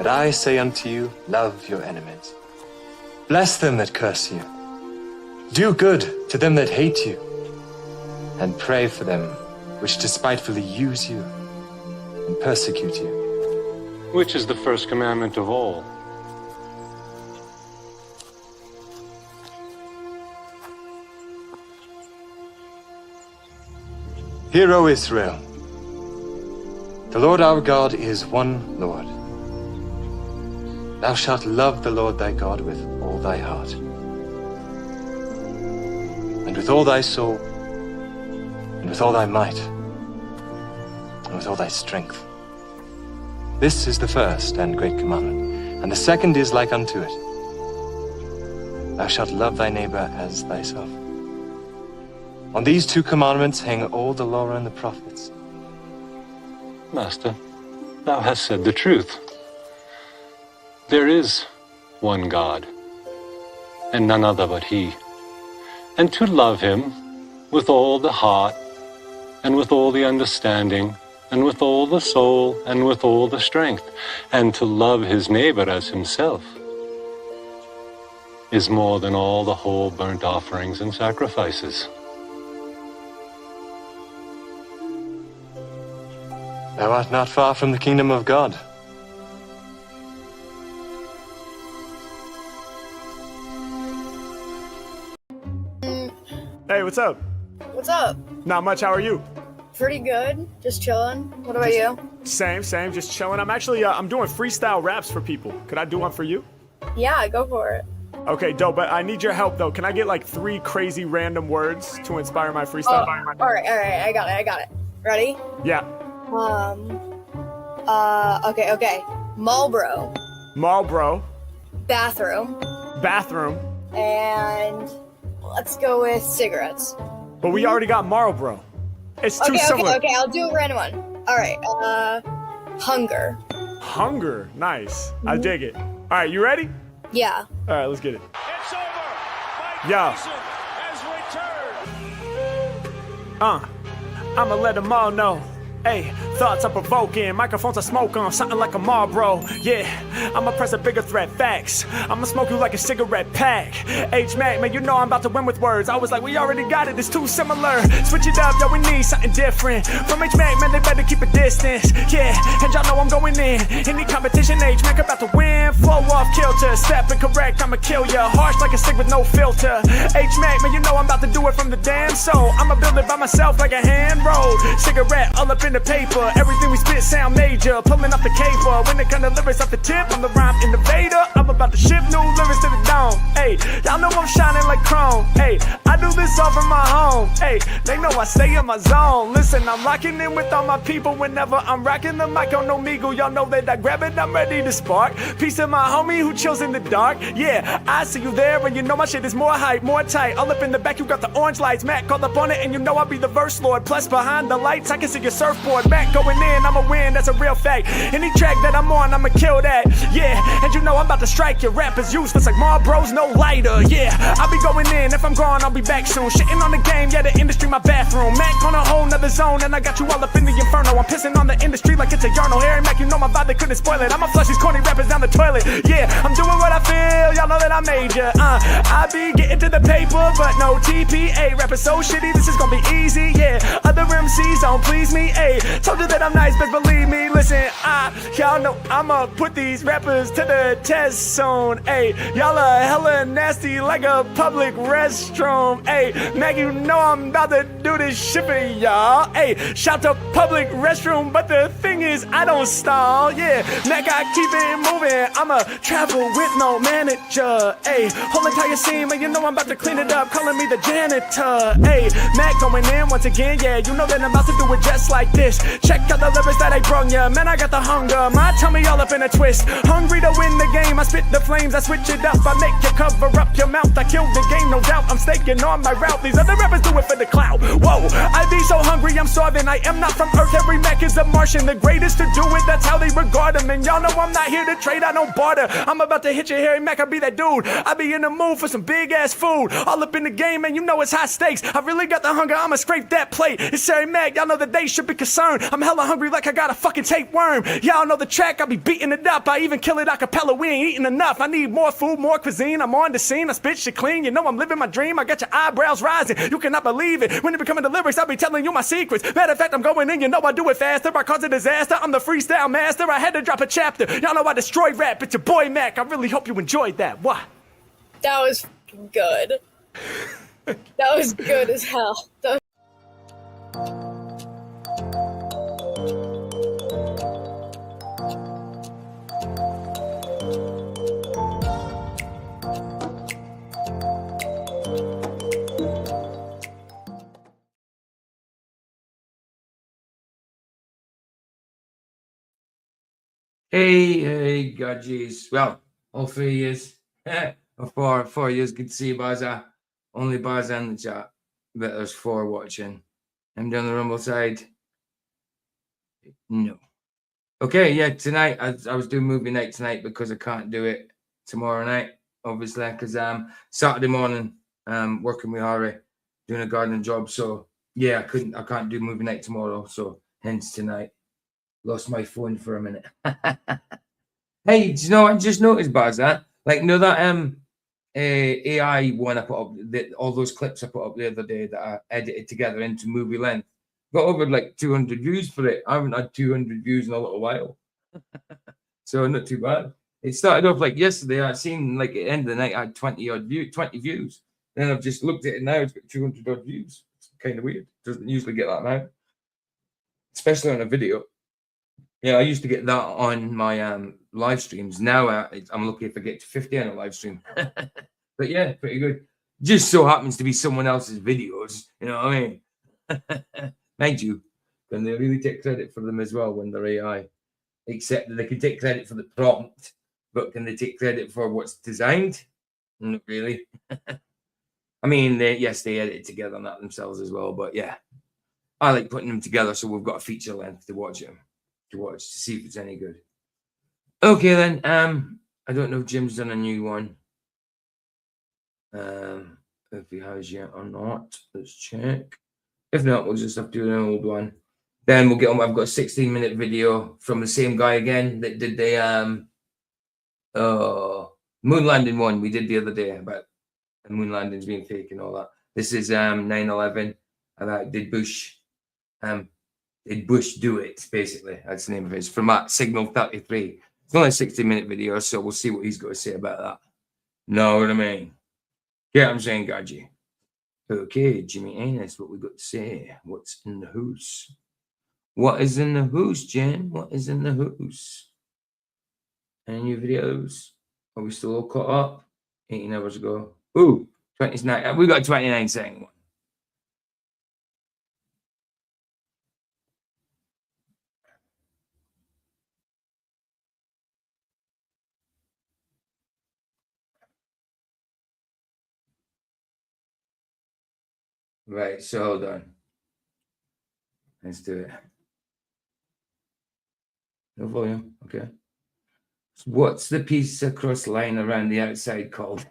I say unto you, love your enemies. Bless them that curse you. Do good to them that hate you. And pray for them which despitefully use you and persecute you. Which is the first commandment of all? Hear, O Israel, the Lord our God is one Lord. Thou shalt love the Lord thy God with all thy heart, and with all thy soul, and with all thy might, and with all thy strength. This is the first and great commandment, and the second is like unto it. Thou shalt love thy neighbor as thyself. On these two commandments hang all the law and the prophets. Master, thou hast said the truth. There is one God, and none other but He. And to love Him with all the heart, and with all the understanding, and with all the soul, and with all the strength, and to love his neighbor as himself, is more than all the whole burnt offerings and sacrifices. Thou art not far from the kingdom of God. Hey, what's up? What's up? Not much, how are you? Pretty good. Just chilling. What about you? Same, just chilling. I'm actually, I'm doing freestyle raps for people. Could I do one for you? Yeah, go for it. Okay, dope, but I need your help though. Can I get like 3 crazy random words to inspire my freestyle? Alright, I got it. Ready? Yeah. Okay. Marlboro. Marlboro. Bathroom. Bathroom. And let's go with cigarettes. But we already got Marlboro. It's too similar. Okay, I'll do a random one. Alright, hunger. Hunger, nice. I dig it. Alright, you ready? Yeah. Alright, let's get it. It's over. Mike Yeah. Tyson has returned. I'ma let them all know. Hey, thoughts are provoking, microphones are smoke on, something like a Marlboro. Yeah, I'ma press a bigger threat, facts. I'ma smoke you like a cigarette pack. H-Mac, man, you know I'm about to win with words. I was like, we already got it, it's too similar. Switch it up, yo, we need something different. From H-Mac, man, they better keep a distance. Yeah, and y'all know I'm going in. Any competition, H-Mac about to win. Flow off kilter, step incorrect, I'ma kill ya. Harsh like a stick with no filter. H-Mac, man, you know I'm about to do it from the damn soul. I'ma build it by myself like a hand roll. Cigarette all up in the paper, everything we spit sound major. Pulling up the caper, when it come to lyrics off the tip, I'm the rhyme innovator. I'm about to ship new lyrics to the dome. Hey, y'all know I'm shining like chrome. Hey, I do this all from my home. Hey, they know I stay in my zone. Listen, I'm rocking in with all my people whenever I'm rocking the mic on Omegle. Y'all know that I grab it, I'm ready to spark. Peace of my homie who chills in the dark. Yeah, I see you there, and you know my shit is more hype, more tight. All up in the back, you got the orange lights. Mac called up on it, and you know I'll be the verse lord. Plus behind the lights, I can see your surfboard. Back going in, I'ma win, that's a real fact. Any track that I'm on, I'ma kill that. Yeah, and you know I'm about to strike your rappers useless like Marlboro's no lighter. Yeah, I'll be going in, if I'm gone, I'll be back soon. Shitting on the game, yeah, the industry, my bathroom. Mac on a whole nother zone, and I got you all up in the inferno. I'm pissing on the industry like it's a yarno. Harry Mac, you know my vibe, they couldn't spoil it. I'ma flush these corny rappers down the toilet. Yeah, I'm doing what I feel, y'all know that I'm major. I be getting to the paper, but no TPA. Rappers so shitty, this is gonna be easy. Yeah, other MCs don't please me. Ayy, told you that I'm nice, but believe me, listen, y'all know I'ma put these rappers to the test soon. Ayy, y'all are hella nasty like a public restroom. Ayy, Mac, you know I'm about to do this shit for y'all. Ayy, shout to public restroom, but the thing is, I don't stall. Yeah, Mac, I keep it moving. I'ma travel with no manager. Ayy, whole entire scene, man, you know I'm about to clean it up, calling me the janitor. Ayy, Mac going in once again, yeah, you know that I'm about to do it just like this. Check out the lyrics that I brung ya, man, I got the hunger. My tummy all up in a twist, hungry to win the game. I spit the flames, I switch it up, I make you cover up your mouth. I kill the game, no doubt, I'm staking on my route. These other rappers rappers do it for the clout. Whoa, I be so hungry, I'm starving. I am not from Earth, every Mac is a Martian. The greatest to do it, that's how they regard him. And y'all know I'm not here to trade, I don't barter. I'm about to hit your Harry Mac, I be that dude. I be in the mood for some big ass food. All up in the game, and you know it's high stakes. I really got the hunger, I'ma scrape that plate. It's Harry Mac, y'all know that they should be concerned. I'm hella hungry like I got a fucking tapeworm. Y'all know the track, I be beating it up. I even kill it a cappella, we ain't eating enough. I need more food, more cuisine, I'm on the scene. I spit shit clean, you know I'm living my dream. I got your eyebrows rising, you cannot believe it. When it becoming the lyrics, I'll be telling you my secrets. Matter of fact, I'm going in, you know I do it faster. I cause a disaster, I'm the freestyle master. I had to drop a chapter, y'all know I destroy rap. It's your boy Mac, I really hope you enjoyed that. What? That was fucking good. That was good as hell. That Hey, God, jeez. Well, all 3 years. Or 4 years. Good to see you, Baza. Only Baza in the chat. But there's 4 watching. I'm down the Rumble side. No. Okay, yeah, tonight. I was doing movie night tonight because I can't do it tomorrow night, obviously, because Saturday morning, working with Harry, doing a gardening job. So, yeah, I can't do movie night tomorrow. So, hence tonight. Lost my phone for a minute. Hey, do you know? I just noticed, Baz, that that AI one I put up, all those clips I put up the other day that I edited together into movie length, got over like 200 views for it. I haven't had 200 views in a little while, so not too bad. It started off like yesterday. I seen like at the end of the night I had 20 views. Then I've just looked at it now. It's got 200 odd views. It's kind of weird. Doesn't usually get that now, especially on a video. Yeah, I used to get that on my live streams. Now I'm lucky if I get to 50 on a live stream. But yeah, pretty good. Just so happens to be someone else's videos. You know what I mean? Mind you, can they really take credit for them as well when they're AI? Except that they can take credit for the prompt, but can they take credit for what's designed? Not really. I mean, yes, they edit together on that themselves as well. But yeah, I like putting them together so we've got a feature length to watch them. To see if it's any good. Okay then. I don't know if Jim's done a new one. If he has yet or not. Let's check. If not, we'll just have to do an old one. Then we'll get on. I've got a 16-minute video from the same guy again that did the moon landing one we did the other day about the moon landings being fake and all that. This is 9/11. I did Bush. Did Bush do it? Basically, that's the name of it. It's from that Signal 33. It's only a 60-minute video, so we'll see what he's got to say about that. Know what I mean? Yeah, I'm saying, Gaji. Okay, Jimmy Anus, what we got to say? What's in the hoose? What is in the hoose, Jen? What is in the hoose? Any new videos? Are we still all caught up? 18 hours ago. Ooh, 29. We got a 29-second one. Right, so hold on. Let's do it. No volume, okay. So what's the piece across line around the outside called?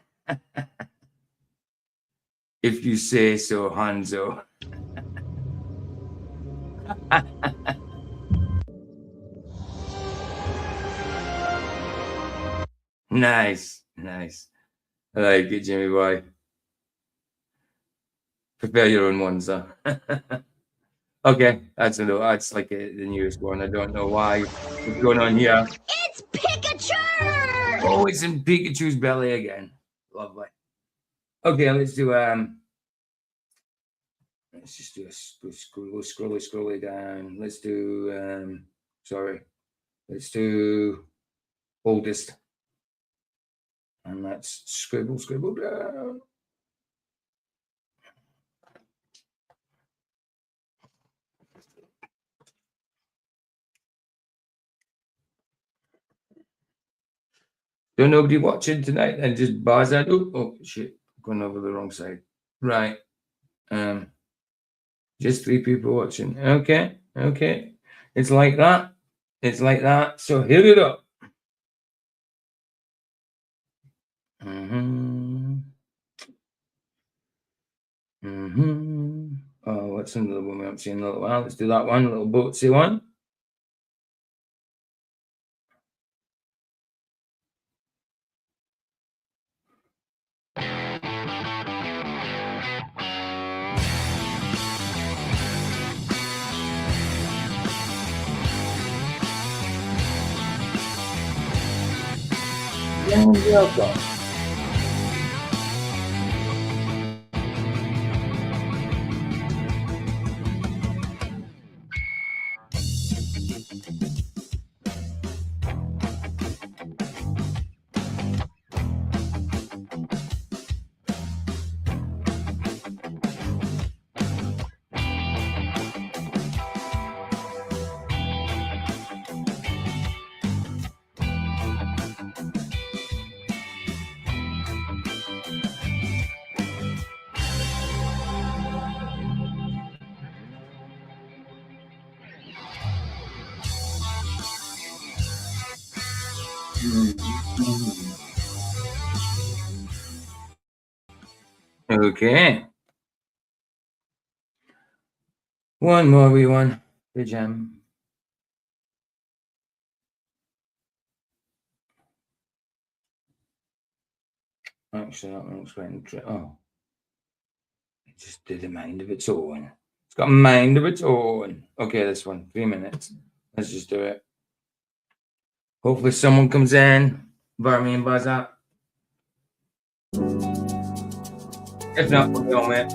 If you say so, Hanzo. Nice. I like it, Jimmy boy. Prepare your own ones, huh? Okay, that's like the newest one. I don't know why. What's going on here? It's Pikachu! Oh, it's in Pikachu's belly again. Lovely. Okay, let's do let's just do a scrolly down. Let's do let's do oldest. And let's scribble down. Don't nobody watching tonight and just bars out. Oh shit, going over the wrong side. Right. Just 3 people watching. Okay. It's like that. So hit it up. Oh, what's another one we haven't seen in a little while? Let's do that one, a little boatsy one. Welcome. Okay. One more wee one. The gem. Actually, that one looks quite oh. It just did a mind of its own. It's got a mind of its own. Okay, this one. 3 minutes. Let's just do it. Hopefully someone comes in. Bar me and buzz up. If not, we'll go on it.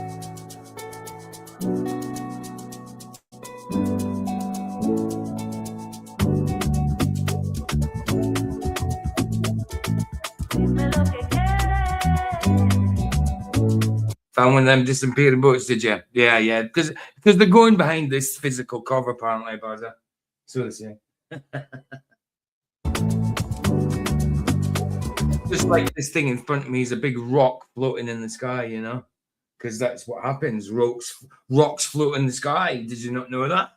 Found one of them disappearing boats, did you? Yeah. Because they're going behind this physical cover, apparently, Buzzer. So they say. Just like this thing in front of me is a big rock floating in the sky, you know? Because that's what happens. Rocks float in the sky. Did you not know that?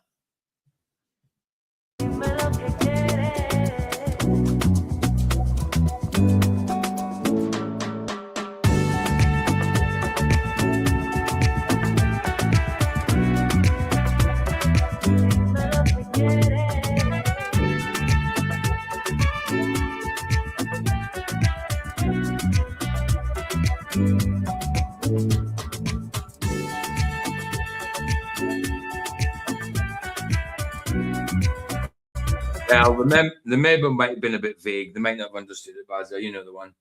Well, the memo might have been a bit vague. They might not have understood it, Bazza. You know the one.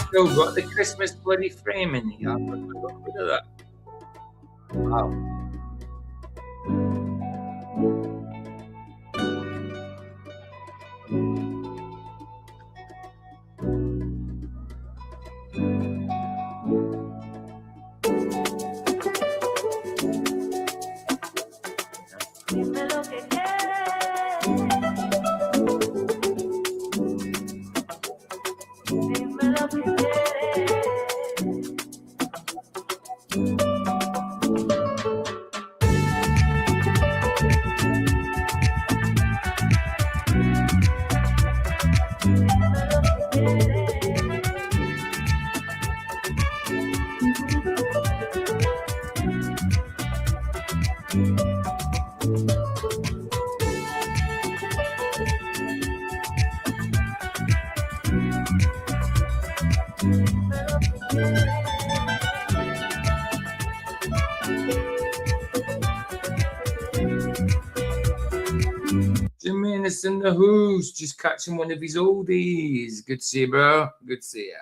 Still got the Christmas bloody frame in here. Look at that. Wow. Jimenez in the Who's just catching one of his oldies. Good to see you, bro. Good to see ya.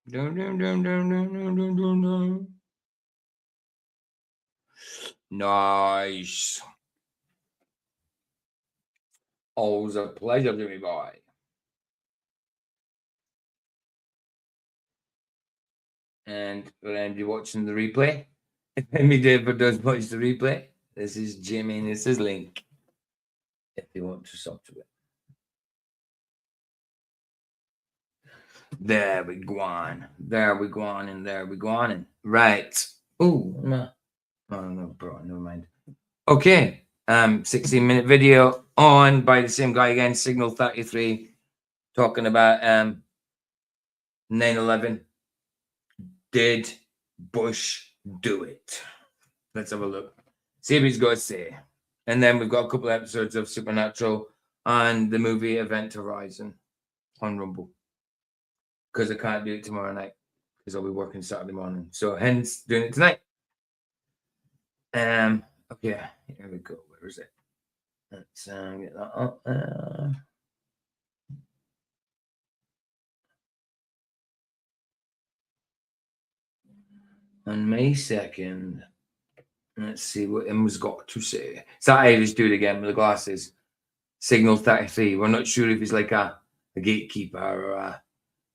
Dun, dun, dun, dun, dun, dun, dun, dun, dun. Nice. Always a pleasure, Jimmy boy. And for anybody watching the replay, if anybody ever does watch the replay, this is Jimmy and this is Link. If you want to sub to it. There we go on. There we go on and there we go on. And right. Oh, no. Oh, no, bro. Never mind. Okay. 16-minute video on by the same guy again, Signal 33, talking about 9/11. Did Bush do it? Let's have a look. See what he's got to say. And then we've got a couple of episodes of Supernatural and the movie Event Horizon on Rumble. Because I can't do it tomorrow night because I'll be working Saturday morning. So hence doing it tonight. Okay, here we go. Where is it? Let's get that up. On May 2nd, let's see what Emma's got to say. It's that Irish dude again with the glasses. Signal 33. We're not sure if he's like a gatekeeper or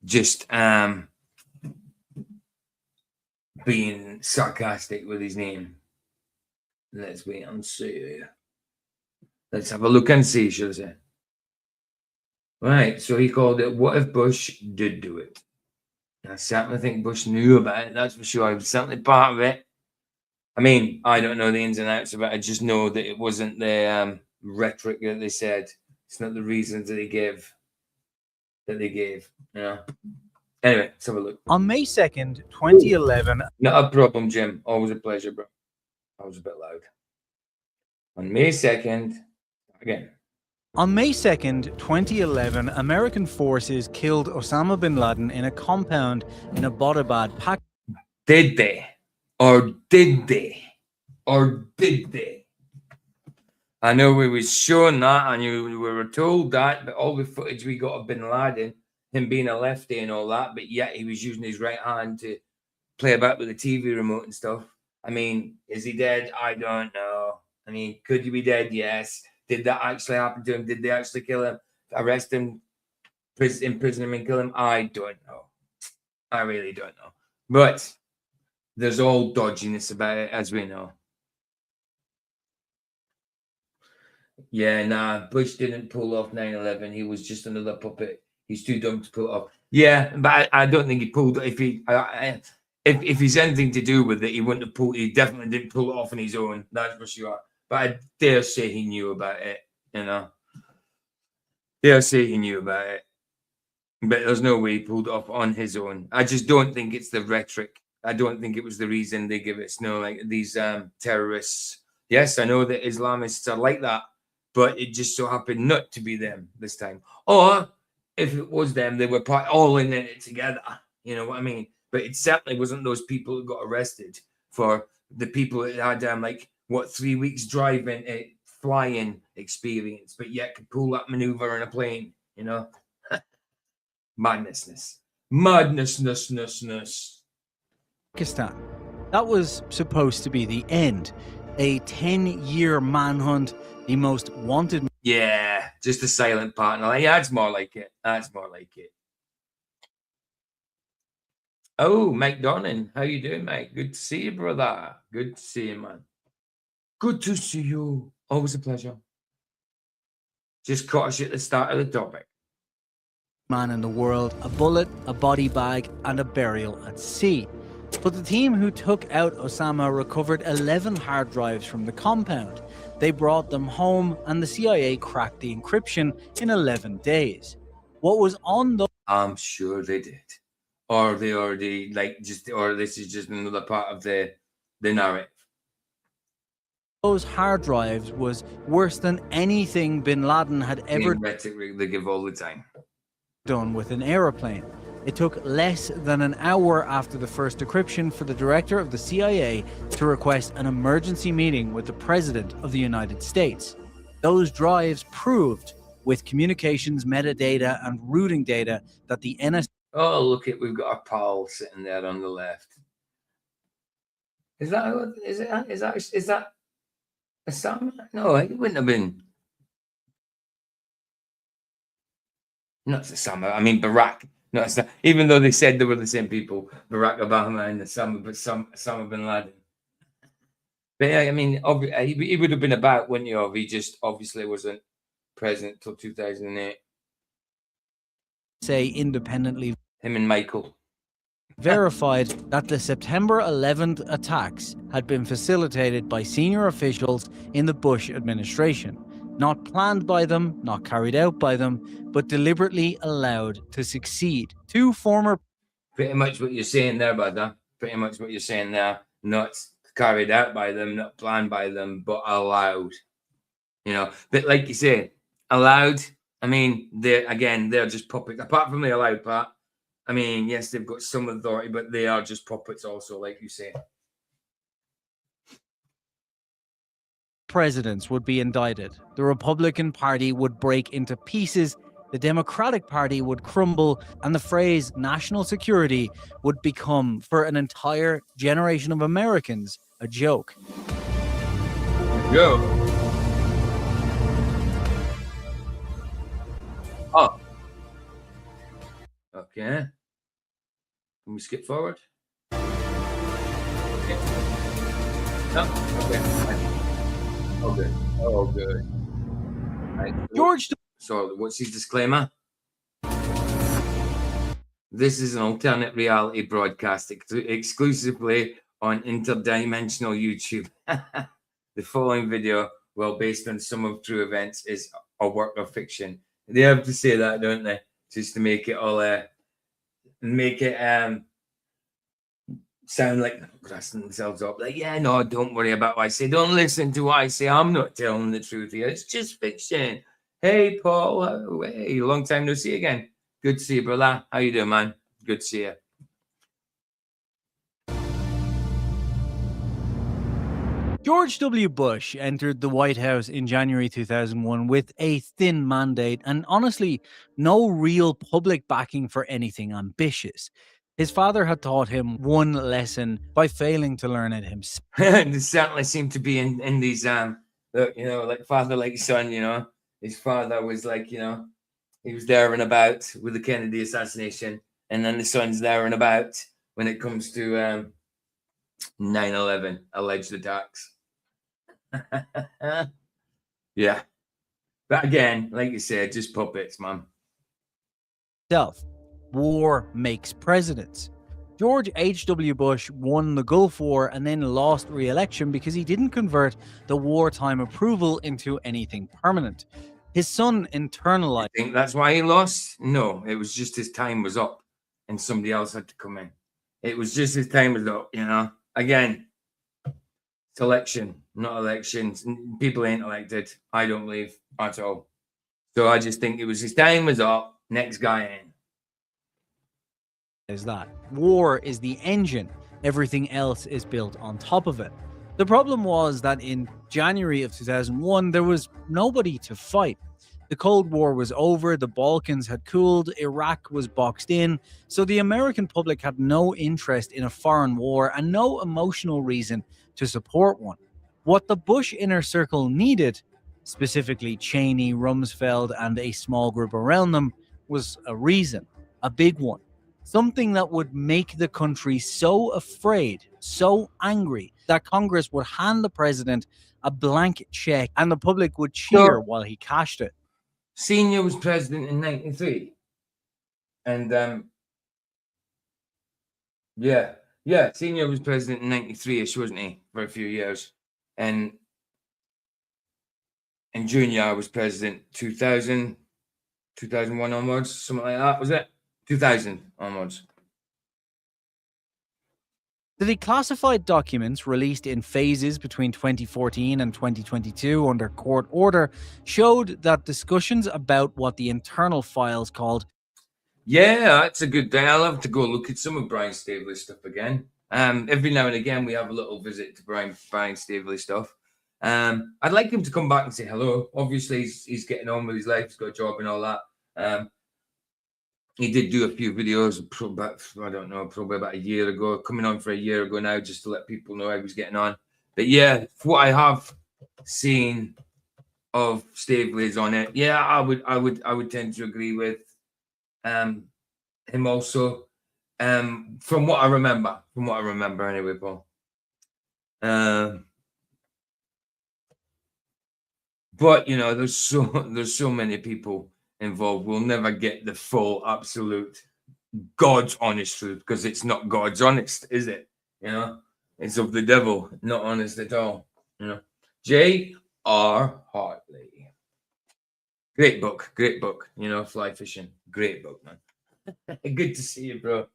just being sarcastic with his name. Let's wait and see. Let's have a look and see, shall I say. Right, so he called it, what if Bush did do it? I certainly think Bush knew about it, that's for sure. I was certainly part of it. I mean, I don't know the ins and outs of it. I just know that it wasn't the rhetoric that they said. It's not the reasons that they gave. You know. Anyway, let's have a look. On May 2nd, 2011. Not a problem, Jim. Always a pleasure, bro. I was a bit loud. On May 2nd, again. On May 2nd, 2011, American forces killed Osama bin Laden in a compound in Abbottabad, Pakistan. Did they? Or did they? Or did they? I know we was shown that and we were told that, but all the footage we got of bin Laden, him being a lefty and all that, but yet he was using his right hand to play about with the TV remote and stuff. I mean, is he dead? I don't know. I mean, could he be dead? Yes. Did that actually happen to him? Did they actually kill him? Arrest him, imprison him and kill him? I don't know. I really don't know. But there's all dodginess about it, as we know. Yeah, nah, Bush didn't pull off 9/11. He was just another puppet. He's too dumb to pull it off. Yeah, but I don't think he pulled it. If he's anything to do with it, he wouldn't have pulled. He definitely didn't pull it off on his own. That's for sure. But I dare say he knew about it. You know, dare say he knew about it. But there's no way he pulled it off on his own. I just don't think it's the rhetoric. I don't think it was the reason they give it. No, like these terrorists. Yes, I know that Islamists are like that, but it just so happened not to be them this time. Or if it was them, they were all in it together. You know what I mean? But it certainly wasn't those people who got arrested for the people that had 3 weeks driving, flying experience, but yet could pull that maneuver in a plane. You know, madness. Pakistan. That was supposed to be the end. A 10-year manhunt, the most wanted. Yeah, just a silent partner. Yeah, that's more like it. Oh, Mike Donnan, how you doing, Mike? Good to see you, brother. Good to see you, man. Good to see you. Always a pleasure. Just caught us at the start of the topic. Man in the world, a bullet, a body bag, and a burial at sea. But the team who took out Osama recovered 11 hard drives from the compound. They brought them home, and the CIA cracked the encryption in 11 days. What was on I'm sure they did. Or they already or this is just another part of the narrative. those hard drives was worse than anything bin Laden had ever Rhetoric they give all the time. done with an aeroplane. It took less than an hour after the first decryption for the director of the CIA to request an emergency meeting with the President of the United States. Those drives proved, with communications metadata and routing data, that the NSA Oh, look it, we've got our pal sitting there on the left. Is that Osama? No, it wouldn't have been. Not Osama. I mean Barack. Not Osama. Even though they said they were the same people, Barack Obama and Osama bin Laden. But yeah, I mean, he would have been about, wouldn't he? If he just obviously wasn't president till 2008. say independently Him and Michael. verified that the September 11th attacks had been facilitated by senior officials in the Bush administration, not planned by them, not carried out by them, but deliberately allowed to succeed. Two former Pretty much what you're saying there, brother. Pretty much what you're saying there. Not carried out by them, not planned by them, but allowed. You know, but like you say, allowed. I mean, they're just puppets. Apart from the allowed part, I mean, yes, they've got some authority, but they are just puppets also, like you say. presidents would be indicted. The Republican Party would break into pieces, the Democratic Party would crumble, and the phrase national security would become, for an entire generation of Americans, a joke. Go. Oh. Okay. Can we skip forward? Okay. No? Okay. Oh, good. Oh, good. Right. George So, what's his disclaimer? This is an alternate reality broadcast exclusively on interdimensional YouTube. The following video, well, based on some of true events, is a work of fiction. They have to say that, don't they? Just to make it all, sound like grassing themselves up. Like, yeah, no, don't worry about what I say. Don't listen to what I say. I'm not telling the truth here. It's just fiction. Hey, Paul. Hey, long time no see again. Good to see you, brother. How you doing, man? Good to see you. George W. Bush entered the White House in January 2001 with a thin mandate and honestly, no real public backing for anything ambitious. His father had taught him one lesson by failing to learn it himself. There certainly seemed to be in these, like father, like son, his father was like, he was there and about with the Kennedy assassination. And then the son's there and about when it comes to 9/11 alleged attacks. Yeah. But again, like you said, just puppets, man. War makes presidents. George H.W. Bush won the Gulf War and then lost re-election because he didn't convert the wartime approval into anything permanent. His son internalized. I think that's why he lost? No, it was just his time was up and somebody else had to come in. It was just his time was up, Again, it's election, not elections. People ain't elected, I don't believe, at all. So I just think it was his time was up, next guy in. Is that war is the engine, everything else is built on top of it. The problem was that in January of 2001 there was nobody to fight. The Cold War was over, the Balkans had cooled, Iraq was boxed in, so the American public had no interest in a foreign war and no emotional reason to support one. What the Bush inner circle needed, specifically Cheney, Rumsfeld and a small group around them, was a reason, a big one. Something that would make the country so afraid, so angry, that Congress would hand the president a blank check and the public would cheer while he cashed it. Senior was president in 93. And, Senior was president in 93-ish, wasn't he, for a few years. And Junior was president 2000. 2001 onwards, something like that, was it? 2000 onwards. The declassified documents released in phases between 2014 and 2022 under court order showed that discussions about what the internal files called Yeah, that's a good day. I'll have to go look at some of Brian Staveley's stuff again. Every now and again, we have a little visit to Brian Staveley stuff. I'd like him to come back and say hello. Obviously, he's getting on with his life. He's got a job and all that. He did do a few videos, probably about a year ago, coming on for a year ago now, just to let people know how he was getting on. But yeah, what I have seen of Staveley's on it, yeah, I would tend to agree with him also. From what I remember anyway, Paul. But you know, there's so many people involved. We'll never get the full, absolute, God's honest truth, because it's not God's honest, is it? You know, it's of the devil, not honest at all. You know, J.R. Hartley, great book. You know, fly fishing, great book, man. Good to see you, bro.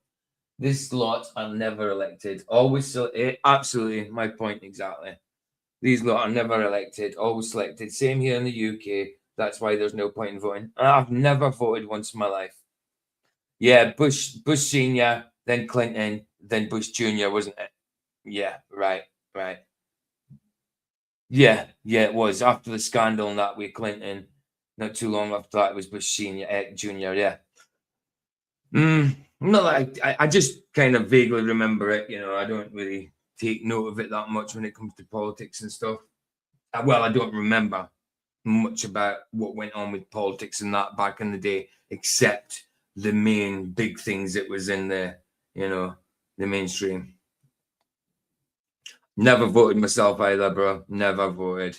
This lot are never elected. Always so, absolutely my point exactly. These lot are never elected, always selected. Same here in the UK. That's why there's no point in voting. I've never voted once in my life. Yeah, Bush Senior, then Clinton, then Bush Jr., wasn't it? Yeah, right. Yeah, it was. After the scandal and that with Clinton, not too long after that, it was Bush Senior, Jr., yeah. Not like I just kind of vaguely remember it, you know. I don't really take note of it that much when it comes to politics and stuff. Well, I don't remember much about what went on with politics and that back in the day, except the main big things that was in the, you know, the mainstream. Never voted myself either, bro. Never voted.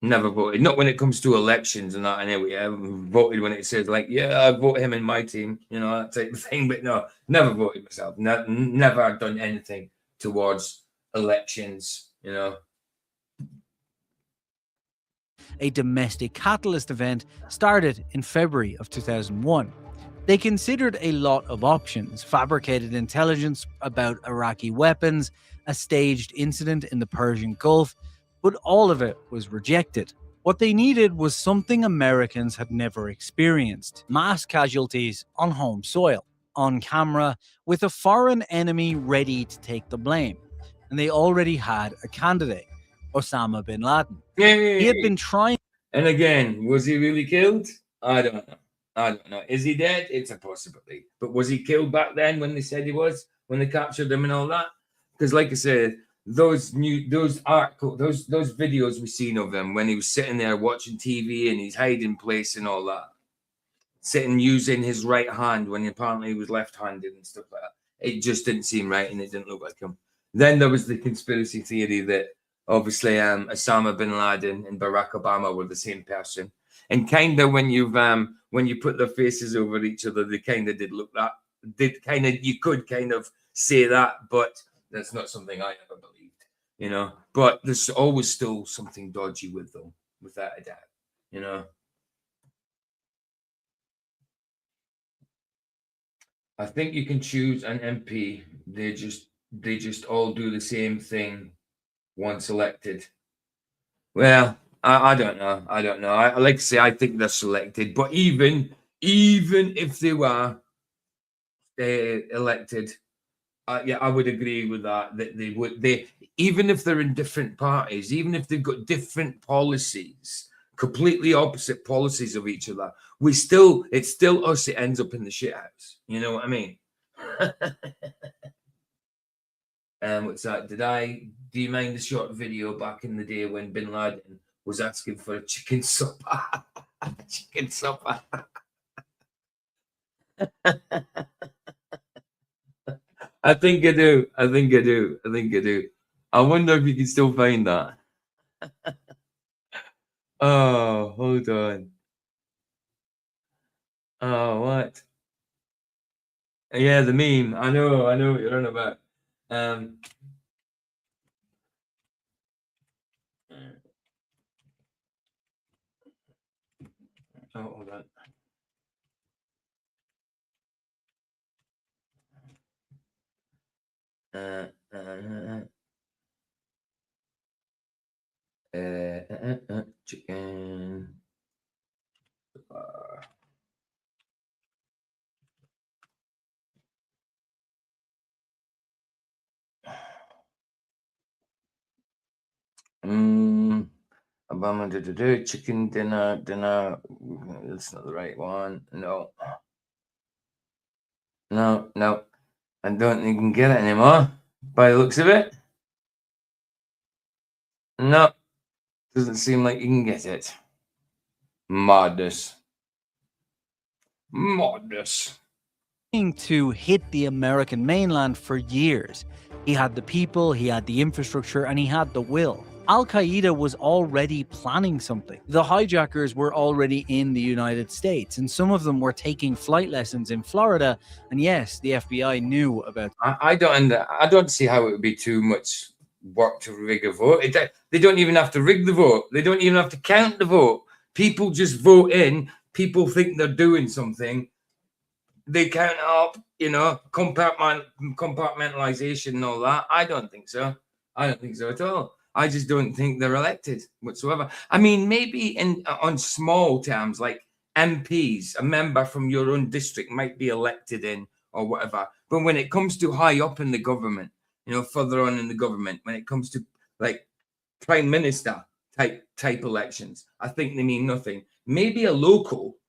Not when it comes to elections and that. Anyway, I voted when it said like, yeah, I vote him in my team, you know, that type of thing. But no, never voted myself. Never done anything towards elections, you know. a domestic catalyst event started in February of 2001. They considered a lot of options, fabricated intelligence about Iraqi weapons, a staged incident in the Persian Gulf, but all of it was rejected. What they needed was something Americans had never experienced: mass casualties on home soil, on camera, with a foreign enemy ready to take the blame. And they already had a candidate, Osama bin Laden. He had been trying. And again, was he really killed? I don't know. Is he dead? It's a possibility. But was he killed back then when they said he was, when they captured him and all that? Because like I said, those videos we've seen of him when he was sitting there watching TV and he's hiding place and all that, sitting using his right hand when apparently he was left-handed and stuff like that. It just didn't seem right and it didn't look like him. Then there was the conspiracy theory that obviously Osama bin Laden and Barack Obama were the same person. And kind of when you put their faces over each other, they kind of did look that. You could kind of say that, but that's not something I ever believed, you know. But there's always still something dodgy with them, without a doubt, you know. I think you can choose an MP. They just all do the same thing once elected. Well, I don't know. I like to say I think they're selected, but even if they were elected, yeah, I would agree with that. That they even if they're in different parties, even if they've got different policies, completely opposite policies of each other, it's still us. It ends up in the shit house. You know what I mean? What's that? Do you mind the short video back in the day when Bin Laden was asking for a chicken supper? Chicken supper. I think I do. I wonder if you can still find that. Oh, hold on. Oh, what? Yeah, the meme. I know what you're on about. Oh, hold on. Chicken. Chicken dinner. That's not the right one. No. I don't think you can get it anymore by the looks of it. No, doesn't seem like you can get it. Madness. To hit the American mainland for years. He had the people, he had the infrastructure, and he had the will. Al Qaeda was already planning something. The hijackers were already in the United States, and some of them were taking flight lessons in Florida. And yes, the FBI knew about. I don't see how it would be too much work to rig a vote. They don't even have to rig the vote. They don't even have to count the vote. People just vote in. People think they're doing something. They count up, compartmentalization and all that. I don't think so. I don't think so at all. I just don't think they're elected whatsoever. I mean, maybe on small terms, like MPs, a member from your own district might be elected in or whatever. But when it comes to high up in the government, further on in the government, when it comes to like prime minister type elections, I think they mean nothing. Maybe a local,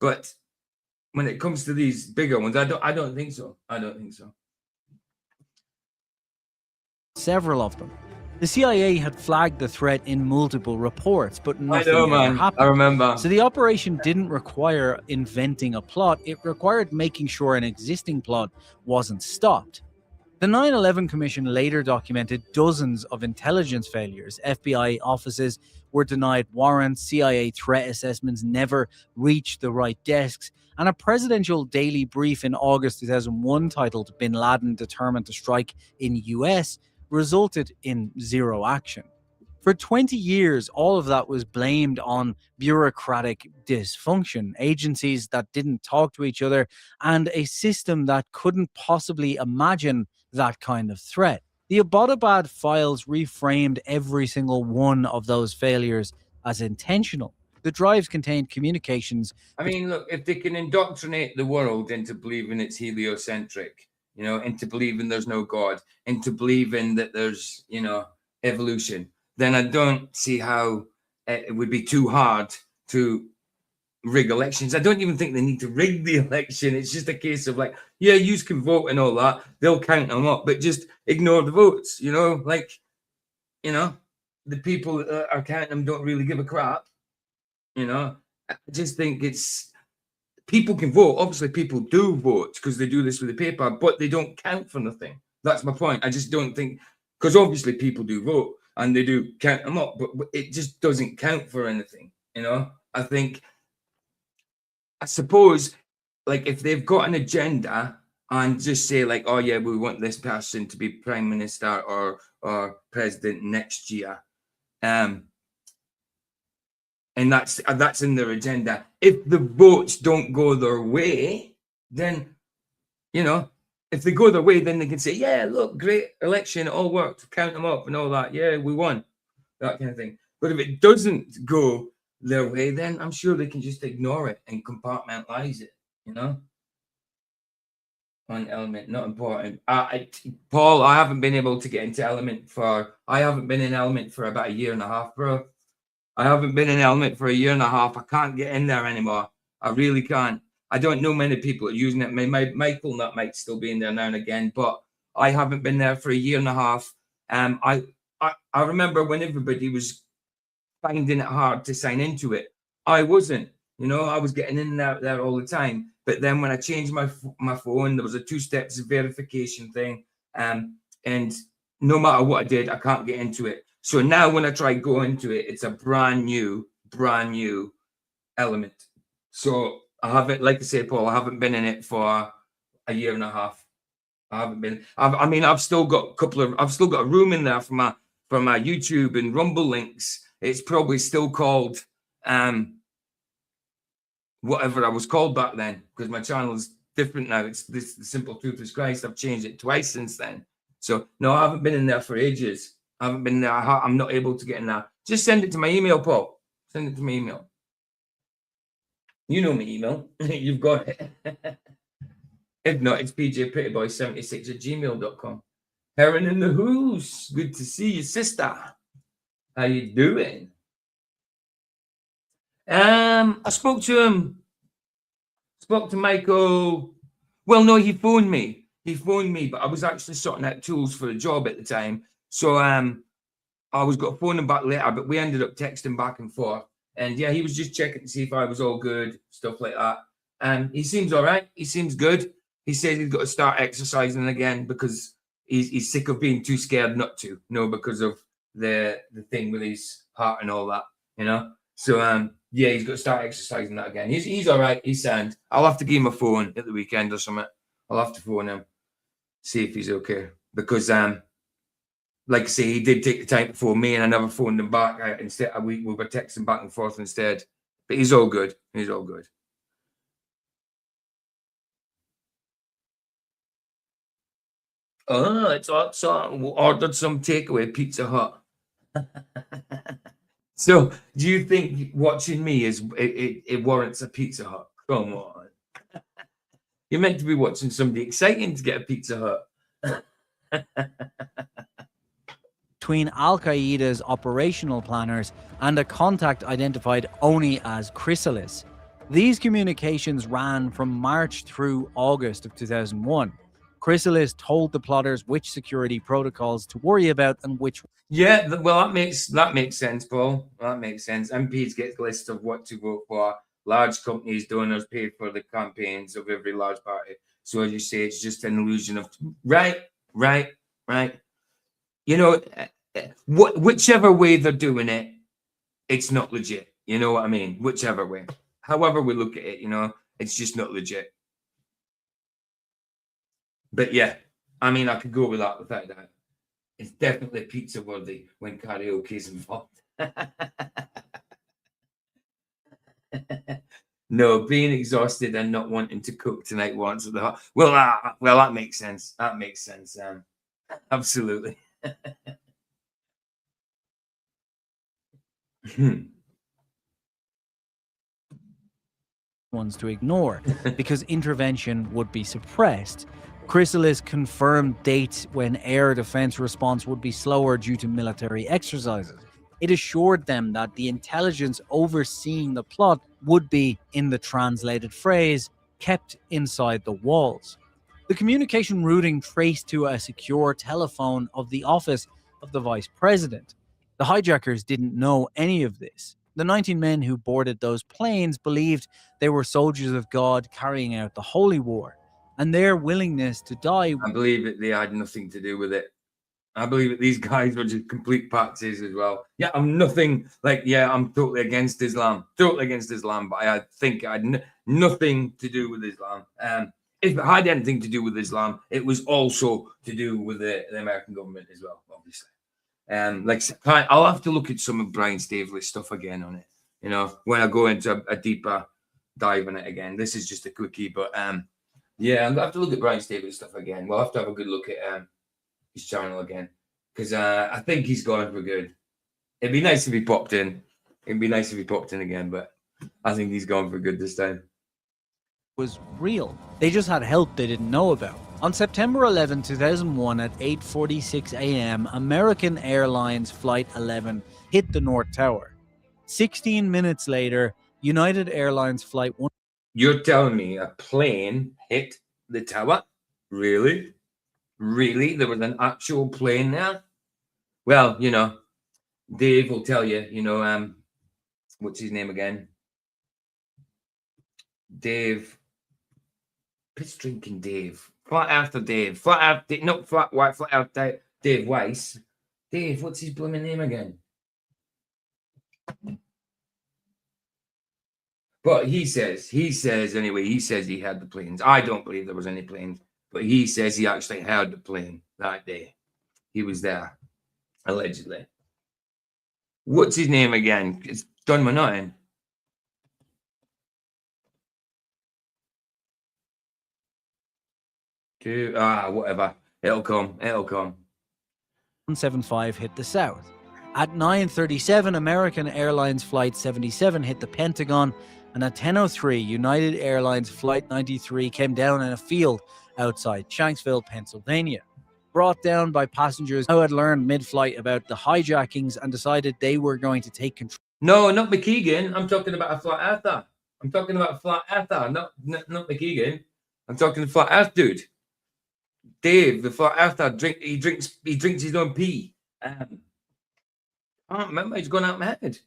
but when it comes to these bigger ones, I don't think so. Several of them. The CIA had flagged the threat in multiple reports, but nothing I know, ever man. happened. I remember. So the operation didn't require inventing a plot. It required making sure an existing plot wasn't stopped. The 9/11 Commission later documented dozens of intelligence failures. FBI offices were denied warrants, CIA threat assessments never reached the right desks, and a presidential daily brief in August 2001 titled Bin Laden Determined to Strike in US resulted in zero action. For 20 years, all of that was blamed on bureaucratic dysfunction, agencies that didn't talk to each other, and a system that couldn't possibly imagine that kind of threat. The Abbottabad files reframed every single one of those failures as intentional. The drives contained communications. I mean, look, if they can indoctrinate the world into believing it's heliocentric, into believing there's no God, into believing that there's, evolution, then I don't see how it would be too hard to rig elections. I don't even think they need to rig the election. It's just a case of like, yeah, you can vote and all that. They'll count them up, but just ignore the votes, the people that are counting them don't really give a crap. I just think people can vote. Obviously, people do vote because they do this with the paper, but they don't count for nothing. That's my point. I just don't think, because obviously people do vote and they do count them up, but it just doesn't count for anything. I suppose, like, if they've got an agenda and just say like, oh yeah, we want this person to be prime minister or president next year, and that's in their agenda. If the votes don't go their way, then if they go their way, then they can say, yeah, look, great election, it all worked, count them up and all that, yeah, we won, that kind of thing. But if it doesn't go their way, then I'm sure they can just ignore it and compartmentalize it, on Element, not important. Paul, I haven't been able to get into Element I haven't been in Element for about a year and a half, bro. I haven't been in Element for a year and a half. I can't get in there anymore. I really can't. I don't know many people are using it. Michael that might still be in there now and again, but I haven't been there for a year and a half. I remember when everybody was finding it hard to sign into it. I wasn't. I was getting in and out there all the time. But then when I changed my phone, there was a 2-step verification thing. And no matter what I did, I can't get into it. So now when I try to go into it, it's a brand new Element. So I haven't, like I say, Paul, I haven't been in it for a year and a half. I haven't been. I've still got a room in there for my YouTube and Rumble links. It's probably still called whatever I was called back then, because my channel is different now. It's this The Simple Truth is Christ. I've changed it twice since then. So no, I haven't been in there for ages. I haven't been there. I'm not able to get in there. Just send it to my email, Paul. Send it to my email. You know my email. You've got it. If not, it's pjprettyboy76@gmail.com. Heron in the Who's. Good to see you, sister. How you doing? I spoke to him. Spoke to Michael. Well, no, he phoned me. But I was actually sorting out tools for a job at the time. So I was going to phone him back later, but we ended up texting back and forth. And yeah, he was just checking to see if I was all good, stuff like that. He seems all right. He seems good. He says he's got to start exercising again because he's sick of being too scared not to. Because of the thing with his heart and all that, So yeah, he's got to start exercising that again. He's all right. He's sound. I'll have to give him a phone at the weekend or something. I'll have to phone him, see if he's okay. Because like I say, he did take the time to phone me, and I never phoned him back. Instead, we were texting back and forth instead. But he's all good. He's all good. Oh, it's also ordered some takeaway Pizza Hut. So, do you think watching me it warrants a Pizza Hut? Come on. You're meant to be watching somebody exciting to get a Pizza Hut. Between Al Qaeda's operational planners and a contact identified only as Chrysalis. These communications ran from March through August of 2001. Chrysalis told the plotters which security protocols to worry about and which. Yeah, well, that makes sense, Paul. That makes sense. MPs get lists of what to vote for. Large companies, donors pay for the campaigns of every large party. So as you say, it's just an illusion of right. Whichever way they're doing it, it's not legit. You know what I mean? Whichever way. However we look at it, it's just not legit. But yeah, I mean, I could go with that without that. It's definitely pizza worthy when karaoke is involved. No, being exhausted and not wanting to cook tonight once at the hot. Well, that makes sense. That makes sense. Absolutely. Ones to ignore because intervention would be suppressed. Chrysalis confirmed dates when air defense response would be slower due to military exercises. It assured them that the intelligence overseeing the plot would be, in the translated phrase, kept inside the walls. The communication routing traced to a secure telephone of the office of the vice president. The hijackers didn't know any of this. The 19 men who boarded those planes believed they were soldiers of God carrying out the holy war, and their willingness to die. I believe that they had nothing to do with it. I believe that these guys were just complete patsies as well. Yeah, I'm totally against Islam. But I think I had nothing to do with Islam. If it had anything to do with Islam, it was also to do with the American government as well, obviously. I'll have to look at some of Brian Staveley's stuff again on it, when I go into a deeper dive on it again. This is just a quickie, but yeah, I'll have to look at Brian Staveley's stuff again. We'll have to have a good look at his channel again, because I think he's gone for good. It'd be nice if he popped in. Again, but I think he's gone for good this time. Was real. They just had help they didn't know about. On September 11, 2001 at 8:46 a.m., American Airlines Flight 11 hit the North Tower. 16 minutes later, United Airlines Flight 1. You're telling me a plane hit the tower? Really? Really? There was an actual plane there? Well, Dave will tell you, what's his name again? Dave. Piss drinking Dave. Flat Earther Dave. Flat Earth Dave Weiss. Dave, what's his blooming name again? But he says he had the planes. I don't believe there was any planes, but he says he actually had the plane that day. He was there, allegedly. What's his name again? It's Don Monotton. Whatever. It'll come. It'll come. 175 hit the south. At 9:37, American Airlines Flight 77 hit the Pentagon, and at 10:03, United Airlines Flight 93 came down in a field outside Shanksville, Pennsylvania. Brought down by passengers who had learned mid-flight about the hijackings and decided they were going to take control. No, not McKeegan. I'm talking about a flat earther. I'm talking about a flat earther, not McKeegan. I'm talking the flat earth dude. Dave, the flat earther, he drinks his own pee. I don't remember. It's gone out of my head.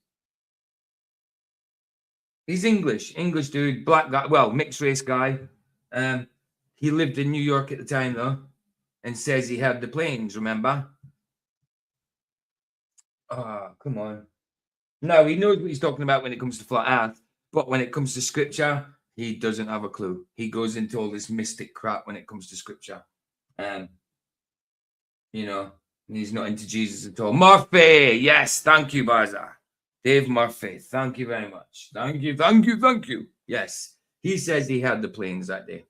He's English dude, black guy, well, mixed race guy. He lived in New York at the time though, and says he had the planes. Remember? Come on. No, he knows what he's talking about when it comes to flat Earth, but when it comes to scripture, he doesn't have a clue. He goes into all this mystic crap when it comes to scripture. You know, he's not into Jesus at all. Murphy, yes, thank you, Baza. Dave Murphy, thank you very much. Thank you. Yes, he says he had the planes that day.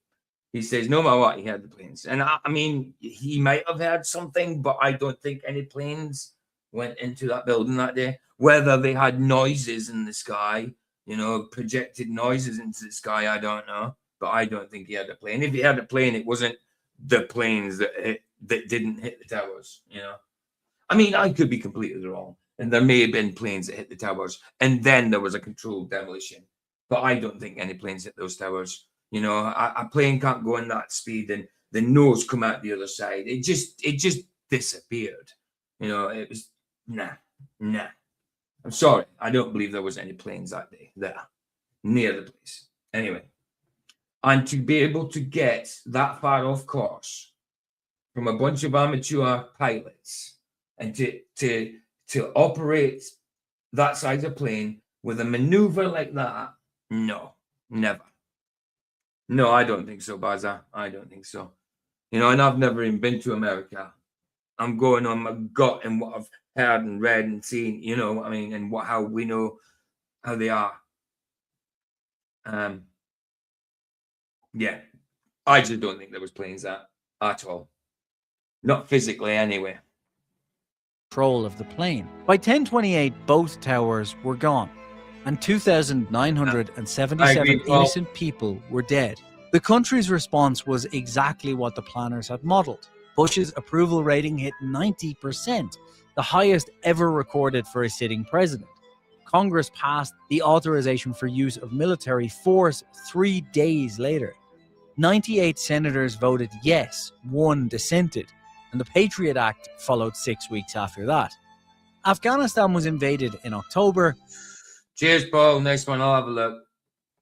He says no matter what, he had the planes. And I mean, he might have had something, but I don't think any planes went into that building that day. Whether they had noises in the sky, you know, projected noises into the sky, I don't know. But I don't think he had a plane. If he had a plane, it wasn't the planes that didn't hit the towers, you know. I mean, I could be completely wrong. And there may have been planes that hit the towers. And then there was a controlled demolition. But I don't think any planes hit those towers. You know, a plane can't go in that speed and the nose come out the other side. It just disappeared. You know, it was, nah. I'm sorry. I don't believe there was any planes that day there near the place. Anyway, and to be able to get that far off course from a bunch of amateur pilots and to operate that size of plane with a maneuver like that, no, never. No, I don't think so, Baza. I don't think so. You know, and I've never even been to America. I'm going on my gut and what I've heard and read and seen, you know what I mean, and how we know how they are. Yeah, I just don't think there was planes at all. Not physically, anyway. Control of the plane. By 10:28, both towers were gone, and 2,977 innocent people were dead. The country's response was exactly what the planners had modeled. Bush's approval rating hit 90%, the highest ever recorded for a sitting president. Congress passed the authorization for use of military force 3 days later. 98 senators voted yes, 1 dissented, and the Patriot Act followed 6 weeks after that. Afghanistan was invaded in October. Cheers, Paul. Next one, I'll have a look.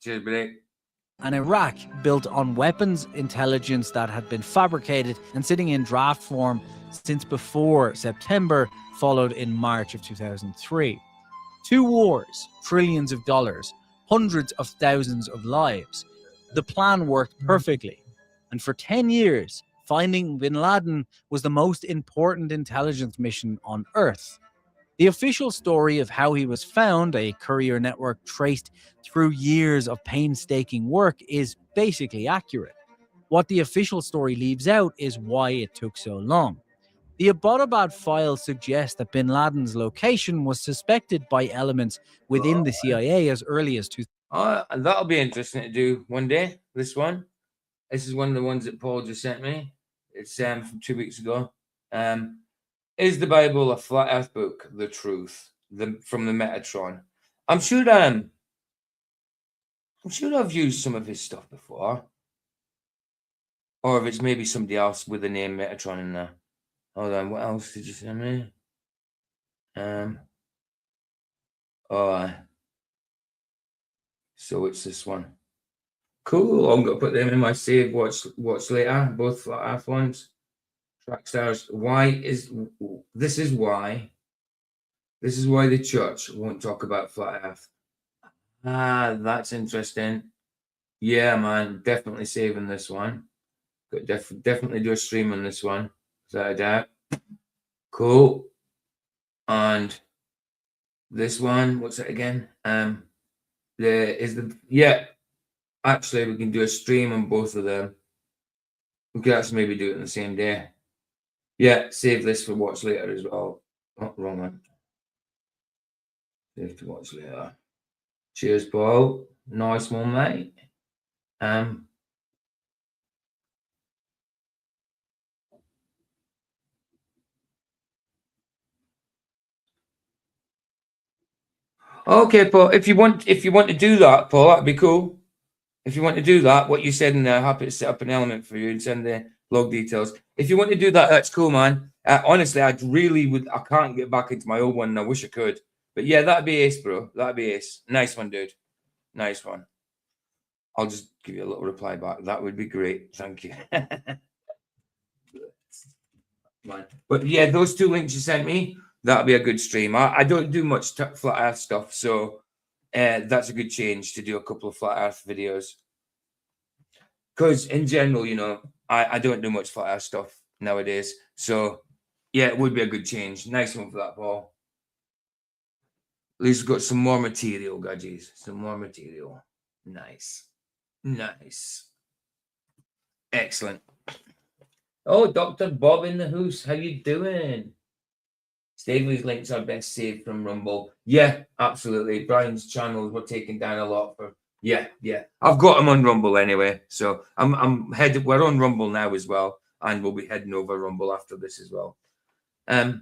Cheers, buddy. And Iraq, built on weapons intelligence that had been fabricated and sitting in draft form since before September, followed in March of 2003. 2 wars, trillions of dollars, hundreds of thousands of lives. The plan worked perfectly. And for 10 years, finding bin Laden was the most important intelligence mission on Earth. The official story of how he was found, a courier network traced through years of painstaking work, is basically accurate. What the official story leaves out is why it took so long. The Abbottabad files suggest that bin Laden's location was suspected by elements within the CIA as early as 2000. That'll be interesting to do one day, this one. This is one of the ones that Paul just sent me. It's from 2 weeks ago. Is the Bible a flat earth book? The truth. From the Metatron. I'm sure I've used some of his stuff before. Or if it's maybe somebody else with the name Metatron in there. Hold on, what else did you send me? So it's this one. Cool. I'm gonna put them in my save watch later, both flat earth ones. Track stars. This is why the church won't talk about flat earth. That's interesting. Yeah, man, definitely saving this one. Could definitely do a stream on this one, without a doubt. Cool. And this one, what's it again? Actually we can do a stream on both of them. We could actually maybe do it on the same day. Yeah, save this for watch later as well. Oh, wrong one. Save to watch later. Cheers, Paul. Nice one, mate. Okay, Paul. If you want to do that, Paul, that'd be cool. If you want to do that, what you said in there, happy to set up an element for you and send the log details. If you want to do that, that's cool, man. Honestly, I can't get back into my old one, and I wish I could. But yeah, that'd be ace, bro. That'd be ace. Nice one, dude. Nice one. I'll just give you a little reply back. That would be great. Thank you. But yeah, those 2 links you sent me, that'll be a good stream. I don't do much flat earth stuff, so that's a good change to do a couple of flat earth videos. Because in general, you know, I don't do much flat earth stuff nowadays. So yeah, it would be a good change. Nice one for that, Paul. At least we've got some more material, Gudgies. Some more material. Nice. Nice. Excellent. Oh, Dr. Bob in the house. How you doing? Staveley's links are best saved from Rumble. Yeah, absolutely. Brian's channels were taken down a lot for. Yeah. I've got them on Rumble anyway. So I'm headed. We're on Rumble now as well, and we'll be heading over Rumble after this as well. There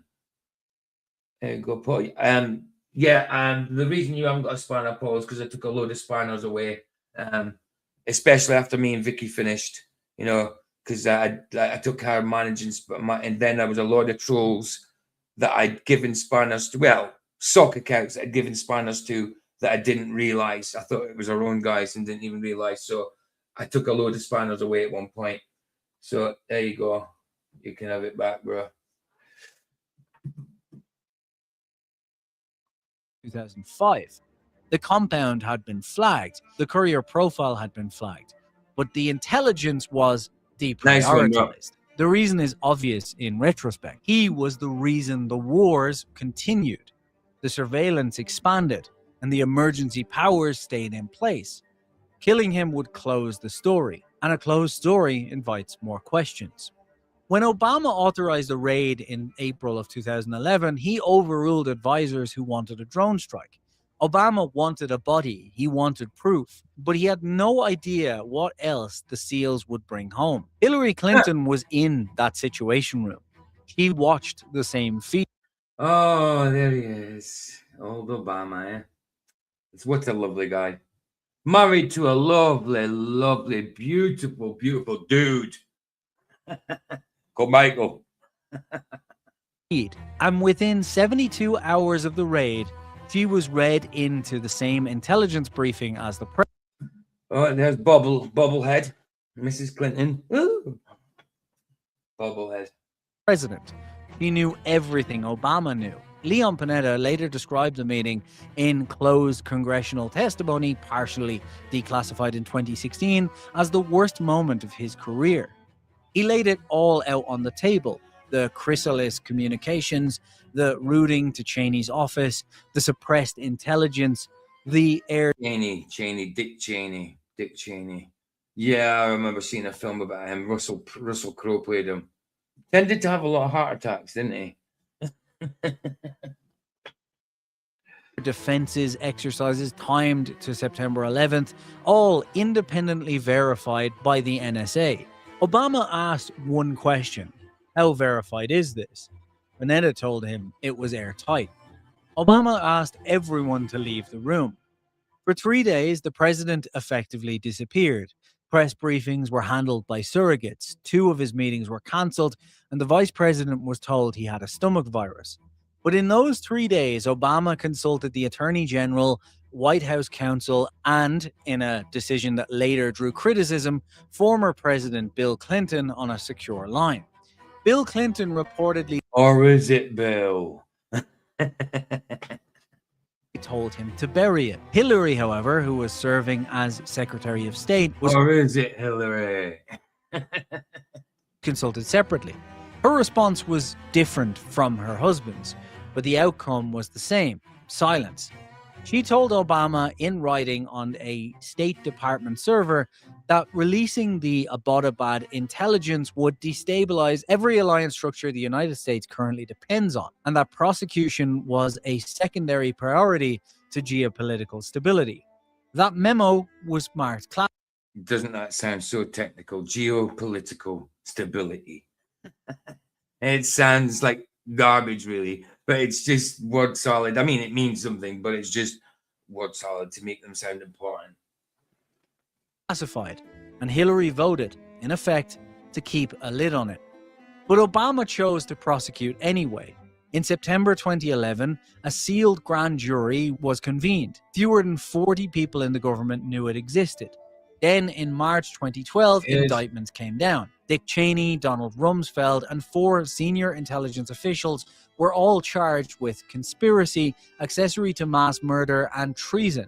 you go, Paul. The reason you haven't got a spanner, Paul, is because I took a load of spanners away. Especially after me and Vicky finished, you know, because I took care of managing, and then there was a lot of trolls that I'd given spanners to, well, sock accounts that I'd given spanners to that I didn't realize. I thought it was our own guys and didn't even realize. So I took a load of spanners away at one point. So there you go. You can have it back, bro. 2005. The compound had been flagged. The courier profile had been flagged. But the intelligence was deprioritized. Nice. The reason is obvious in retrospect. He was the reason the wars continued. The surveillance expanded and the emergency powers stayed in place. Killing him would close the story, and a closed story invites more questions. When Obama authorized a raid in April of 2011, he overruled advisors who wanted a drone strike. Obama wanted a body, he wanted proof, but he had no idea what else the SEALs would bring home. Hillary Clinton was in that situation room. She watched the same feed. Oh, there he is. Old Obama, eh? What a lovely guy. Married to a lovely, beautiful dude. Called Michael. And within 72 hours of the raid, she was read into the same intelligence briefing as the president. Oh, there's Bobblehead, Mrs. Clinton. Ooh. Bobblehead. President. He knew everything Obama knew. Leon Panetta later described the meeting in closed congressional testimony, partially declassified in 2016, as the worst moment of his career. He laid it all out on the table. The chrysalis communications, the routing to Cheney's office, the suppressed intelligence, the air... Dick Cheney. Yeah, I remember seeing a film about him. Russell Crowe played him. Tended to have a lot of heart attacks, didn't he? Defenses exercises timed to September 11th, all independently verified by the NSA. Obama asked one question: how verified is this? Panetta told him it was airtight. Obama asked everyone to leave the room. For 3 days, the president effectively disappeared. Press briefings were handled by surrogates. 2 of his meetings were cancelled, and the vice president was told he had a stomach virus. But in those 3 days, Obama consulted the Attorney General, White House counsel, and, in a decision that later drew criticism, former President Bill Clinton on a secure line. Bill Clinton reportedly... Or is it Bill? told him to bury it. Hillary, however, who was serving as Secretary of State, was... Or is it Hillary? consulted separately. Her response was different from her husband's, but the outcome was the same: silence. She told Obama in writing on a State Department server that releasing the Abbottabad intelligence would destabilize every alliance structure the United States currently depends on, and that prosecution was a secondary priority to geopolitical stability. That memo was marked classified. Doesn't that sound so technical? Geopolitical stability. It sounds like garbage, really, but it's just word solid. I mean, it means something, but it's just word solid to make them sound important. And Hillary voted, in effect, to keep a lid on it. But Obama chose to prosecute anyway. In September 2011, a sealed grand jury was convened. Fewer than 40 people in the government knew it existed. Then, in March 2012, indictments came down. Dick Cheney, Donald Rumsfeld, and 4 senior intelligence officials were all charged with conspiracy, accessory to mass murder, and treason.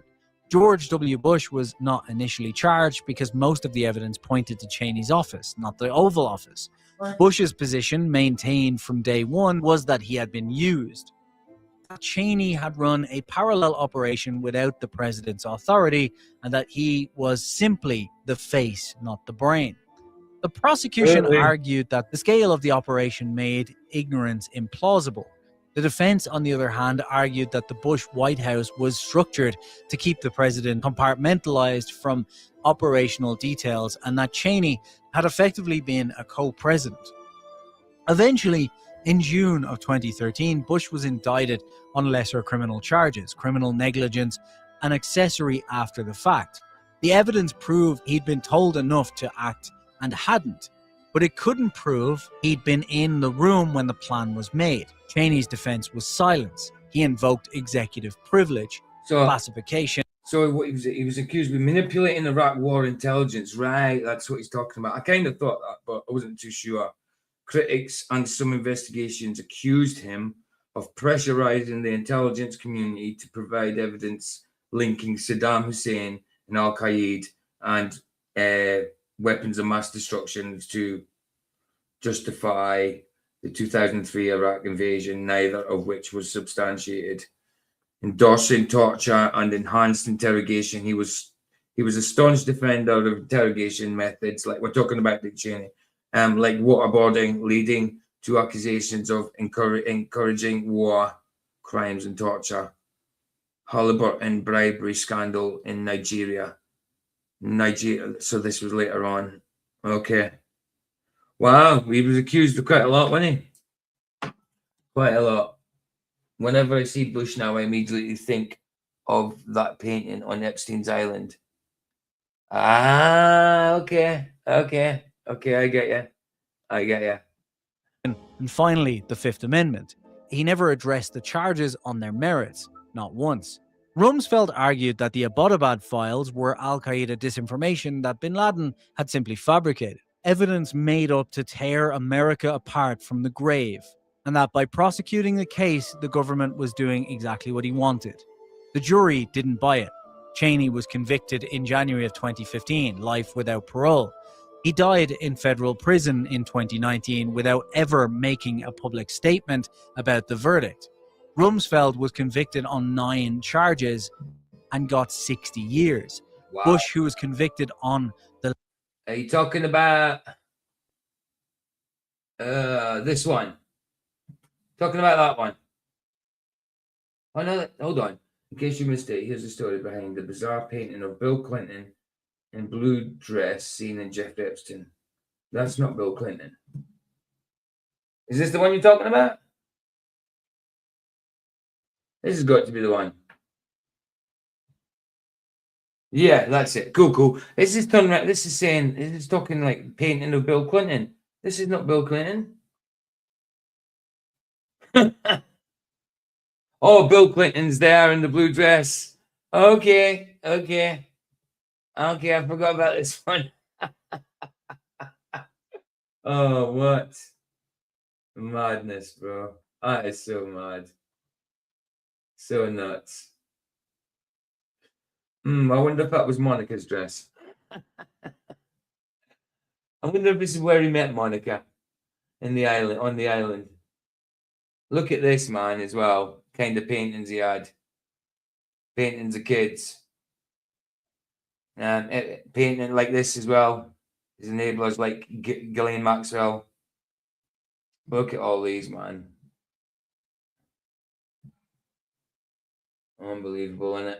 George W. Bush was not initially charged because most of the evidence pointed to Cheney's office, not the Oval Office. Bush's position, maintained from day one, was that he had been used. Cheney had run a parallel operation without the president's authority, and that he was simply the face, not the brain. The prosecution argued that the scale of the operation made ignorance implausible. The defense, on the other hand, argued that the Bush White House was structured to keep the president compartmentalized from operational details, and that Cheney had effectively been a co-president. Eventually, in June of 2013, Bush was indicted on lesser criminal charges, criminal negligence, and accessory after the fact. The evidence proved he'd been told enough to act and hadn't, but it couldn't prove he'd been in the room when the plan was made. Cheney's defense was silence. He invoked executive privilege, classification. So what he was accused of manipulating the Iraq war intelligence, right? That's what he's talking about. I kind of thought that, but I wasn't too sure. Critics and some investigations accused him of pressurizing the intelligence community to provide evidence linking Saddam Hussein and Al-Qaeda and weapons of mass destruction to justify the 2003 Iraq invasion, neither of which was substantiated. Endorsing torture and enhanced interrogation, he was a staunch defender of interrogation methods, like we're talking about Dick Cheney, like waterboarding, leading to accusations of encouraging war crimes and torture. Halliburton bribery scandal in Nigeria. So this was later on. Okay. Wow, he was accused of quite a lot, wasn't he? Quite a lot. Whenever I see Bush now, I immediately think of that painting on Epstein's Island. Okay, I get you. And finally, the Fifth Amendment. He never addressed the charges on their merits, not once. Rumsfeld argued that the Abbottabad files were Al-Qaeda disinformation that bin Laden had simply fabricated, evidence made up to tear America apart from the grave, and that by prosecuting the case, the government was doing exactly what he wanted. The jury didn't buy it. Cheney was convicted in January of 2015, life without parole. He died in federal prison in 2019 without ever making a public statement about the verdict. Rumsfeld was convicted on 9 charges and got 60 years. Wow. Bush, who was convicted on the... Are you talking about this one? Talking about that one? Oh no, hold on. In case you missed it, here's the story behind the bizarre painting of Bill Clinton in blue dress seen in Jeffrey Epstein. That's not Bill Clinton. Is this the one you're talking about? This has got to be the one. Yeah, that's it. Cool. This is talking about, this is talking like painting of Bill Clinton. This is not Bill Clinton. Oh, Bill Clinton's there in the blue dress. Okay. I forgot about this one. Oh, what? Madness, bro. That is so mad. So nuts. I wonder if that was Monica's dress. I wonder if this is where he met Monica on the island. Look at this, man, as well. Kind of paintings he had. paintings of kids. Painting like this as well. His enablers like Ghislaine Maxwell. Look at all these, man. Unbelievable, isn't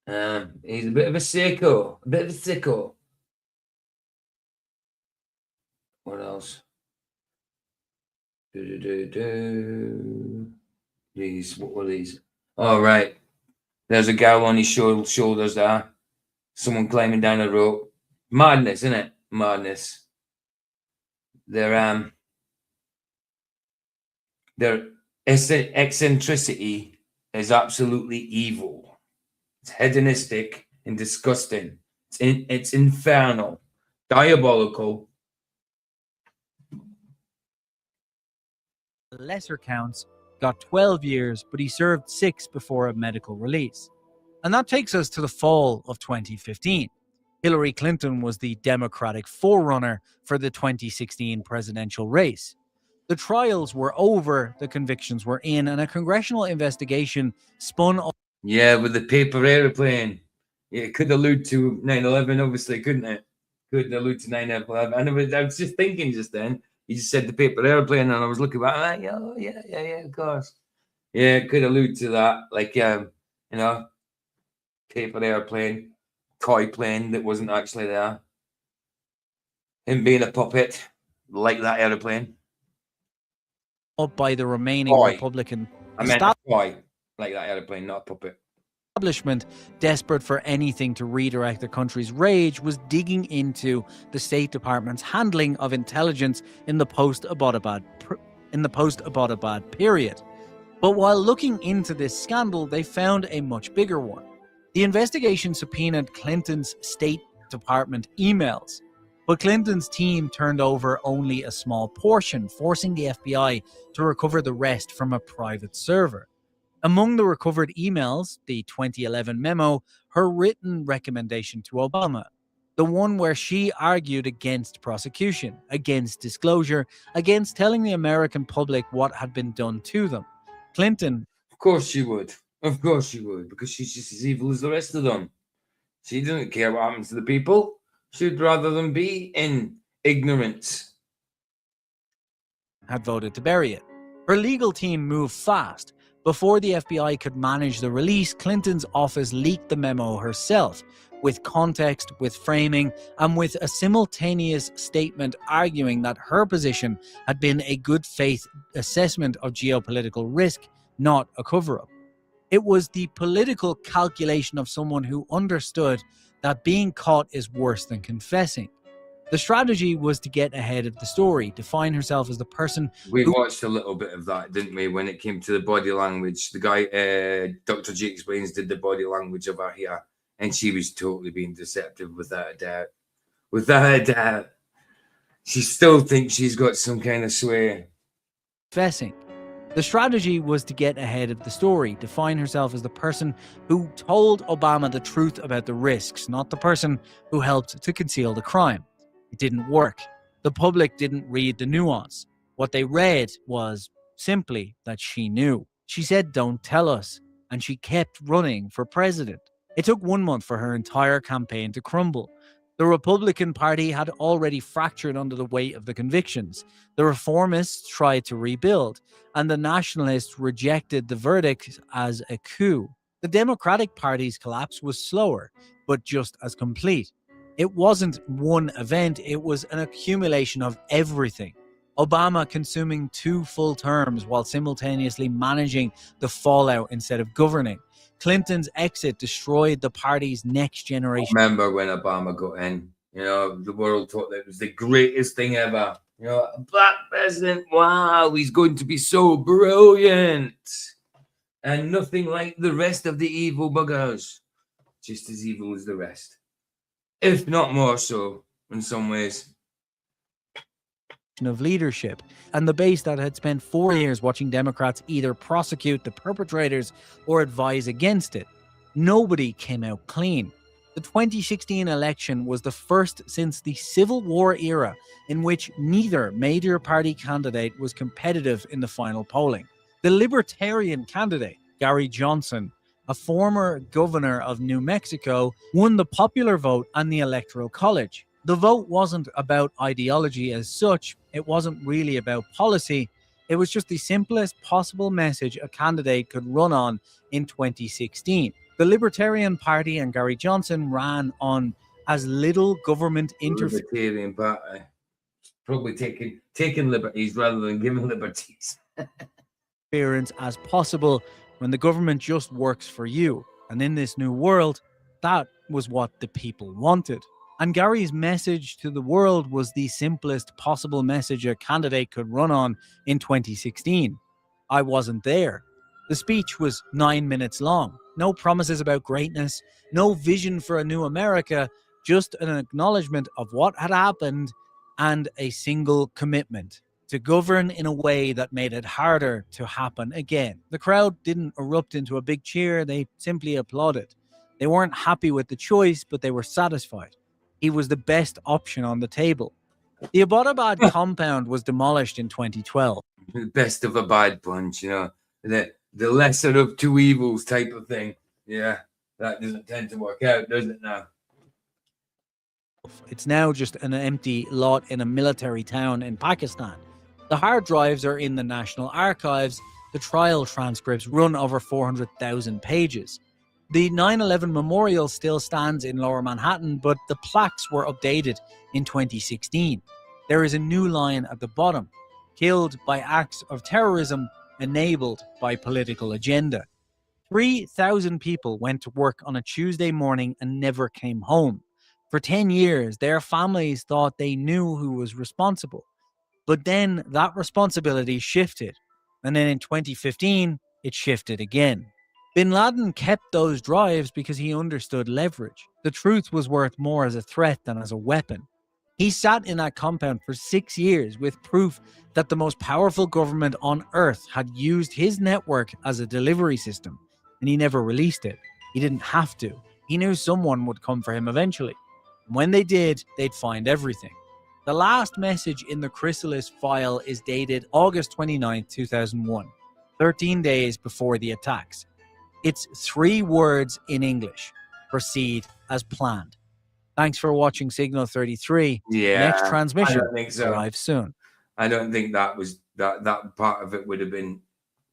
it? He's a bit of a sicko. A bit of a sicko. What else? These, what were these? Oh, right. There's a gal on his shoulders there. Someone climbing down a rope. Madness, isn't it? Madness. Their eccentricity is absolutely evil. It's hedonistic and disgusting. It's infernal, diabolical. Lesser counts, got 12 years, but he served 6 before a medical release. And that takes us to the fall of 2015. Hillary Clinton was the Democratic forerunner for the 2016 presidential race. The trials were over, the convictions were in, and a congressional investigation spun up. Yeah, with the paper airplane. Yeah, it could allude to 9/11, obviously, couldn't it? Could allude to 9/11. And I was just thinking just then, you just said the paper airplane, and I was looking back, yeah, of course. Yeah, it could allude to that, like, paper airplane, toy plane that wasn't actually there. Him being a puppet, like that airplane. Up by the remaining Toy. Republican I meant a toy, like that airplane, not a puppet. establishment, desperate for anything to redirect the country's rage, was digging into the State Department's handling of intelligence in the post-Abbottabad period. But while looking into this scandal, they found a much bigger one. The investigation subpoenaed Clinton's State Department emails, but Clinton's team turned over only a small portion, forcing the FBI to recover the rest from a private server. Among the recovered emails, the 2011 memo, her written recommendation to Obama, the one where she argued against prosecution, against disclosure, against telling the American public what had been done to them. Clinton, Of course she would. Of course she would, because she's just as evil as the rest of them. She doesn't care what happens to the people. She'd rather them be in ignorance. had voted to bury it. Her legal team moved fast. Before the FBI could manage the release, Clinton's office leaked the memo herself, with context, with framing, and with a simultaneous statement arguing that her position had been a good faith assessment of geopolitical risk, not a cover-up. It was the political calculation of someone who understood that being caught is worse than confessing. The strategy was to get ahead of the story, define herself as the person We watched a little bit of that, didn't we, when it came to the body language. The guy, Dr. G Explains, did the body language of her here, and she was totally being deceptive without a doubt. Without a doubt. She still thinks she's got some kind of sway. confessing. The strategy was to get ahead of the story, define herself as the person who told Obama the truth about the risks, not the person who helped to conceal the crime. It didn't work. The public didn't read the nuance. What they read was simply that she knew. She said, "Don't tell us," and she kept running for president. It took 1 month for her entire campaign to crumble. The Republican Party had already fractured under the weight of the convictions. The reformists tried to rebuild, and the nationalists rejected the verdict as a coup. The Democratic Party's collapse was slower, but just as complete. It wasn't one event, it was an accumulation of everything. Obama consuming 2 full terms while simultaneously managing the fallout instead of governing. Clinton's exit destroyed the party's next generation. Remember when Obama got in? You know, the world thought that it was the greatest thing ever. You know, a black president, wow, he's going to be so brilliant. And nothing like the rest of the evil buggers. Just as evil as the rest. If not more so, in some ways. Of leadership, and the base that had spent 4 years watching Democrats either prosecute the perpetrators or advise against it. Nobody came out clean. The 2016 election was the first since the Civil War era in which neither major party candidate was competitive in the final polling. The Libertarian candidate, Gary Johnson, a former governor of New Mexico, won the popular vote and the Electoral College. The vote wasn't about ideology as such, it wasn't really about policy, it was just the simplest possible message a candidate could run on in 2016. The Libertarian Party and Gary Johnson ran on as little government interference. Libertarian Party. Probably taking liberties rather than giving liberties. As possible when the government just works for you. And in this new world, that was what the people wanted. And Gary's message to the world was the simplest possible message a candidate could run on in 2016. I wasn't there. The speech was 9 minutes long. No promises about greatness, no vision for a new America, just an acknowledgement of what had happened and a single commitment to govern in a way that made it harder to happen again. The crowd didn't erupt into a big cheer, they simply applauded. They weren't happy with the choice, but they were satisfied. He was the best option on the table. The Abbottabad compound was demolished in 2012. The best of a bad bunch, you know, the lesser of two evils type of thing. Yeah, that doesn't tend to work out, does it now? It's now just an empty lot in a military town in Pakistan. The hard drives are in the National Archives. The trial transcripts run over 400,000 pages. The 9/11 memorial still stands in Lower Manhattan, but the plaques were updated in 2016. There is a new line at the bottom: killed by acts of terrorism enabled by political agenda. 3,000 people went to work on a Tuesday morning and never came home. For 10 years, their families thought they knew who was responsible. But then that responsibility shifted. And then in 2015, it shifted again. Bin Laden kept those drives because he understood leverage. The truth was worth more as a threat than as a weapon. He sat in that compound for 6 years with proof that the most powerful government on earth had used his network as a delivery system, and he never released it. He didn't have to. He knew someone would come for him eventually. And when they did, they'd find everything. The last message in the Chrysalis file is dated August 29, 2001, 13 days before the attacks. It's 3 words in English: proceed as planned. Thanks for watching Signal 33. Yeah, Next transmission I don't think so. arrives soon. I don't think that was that part of it would have been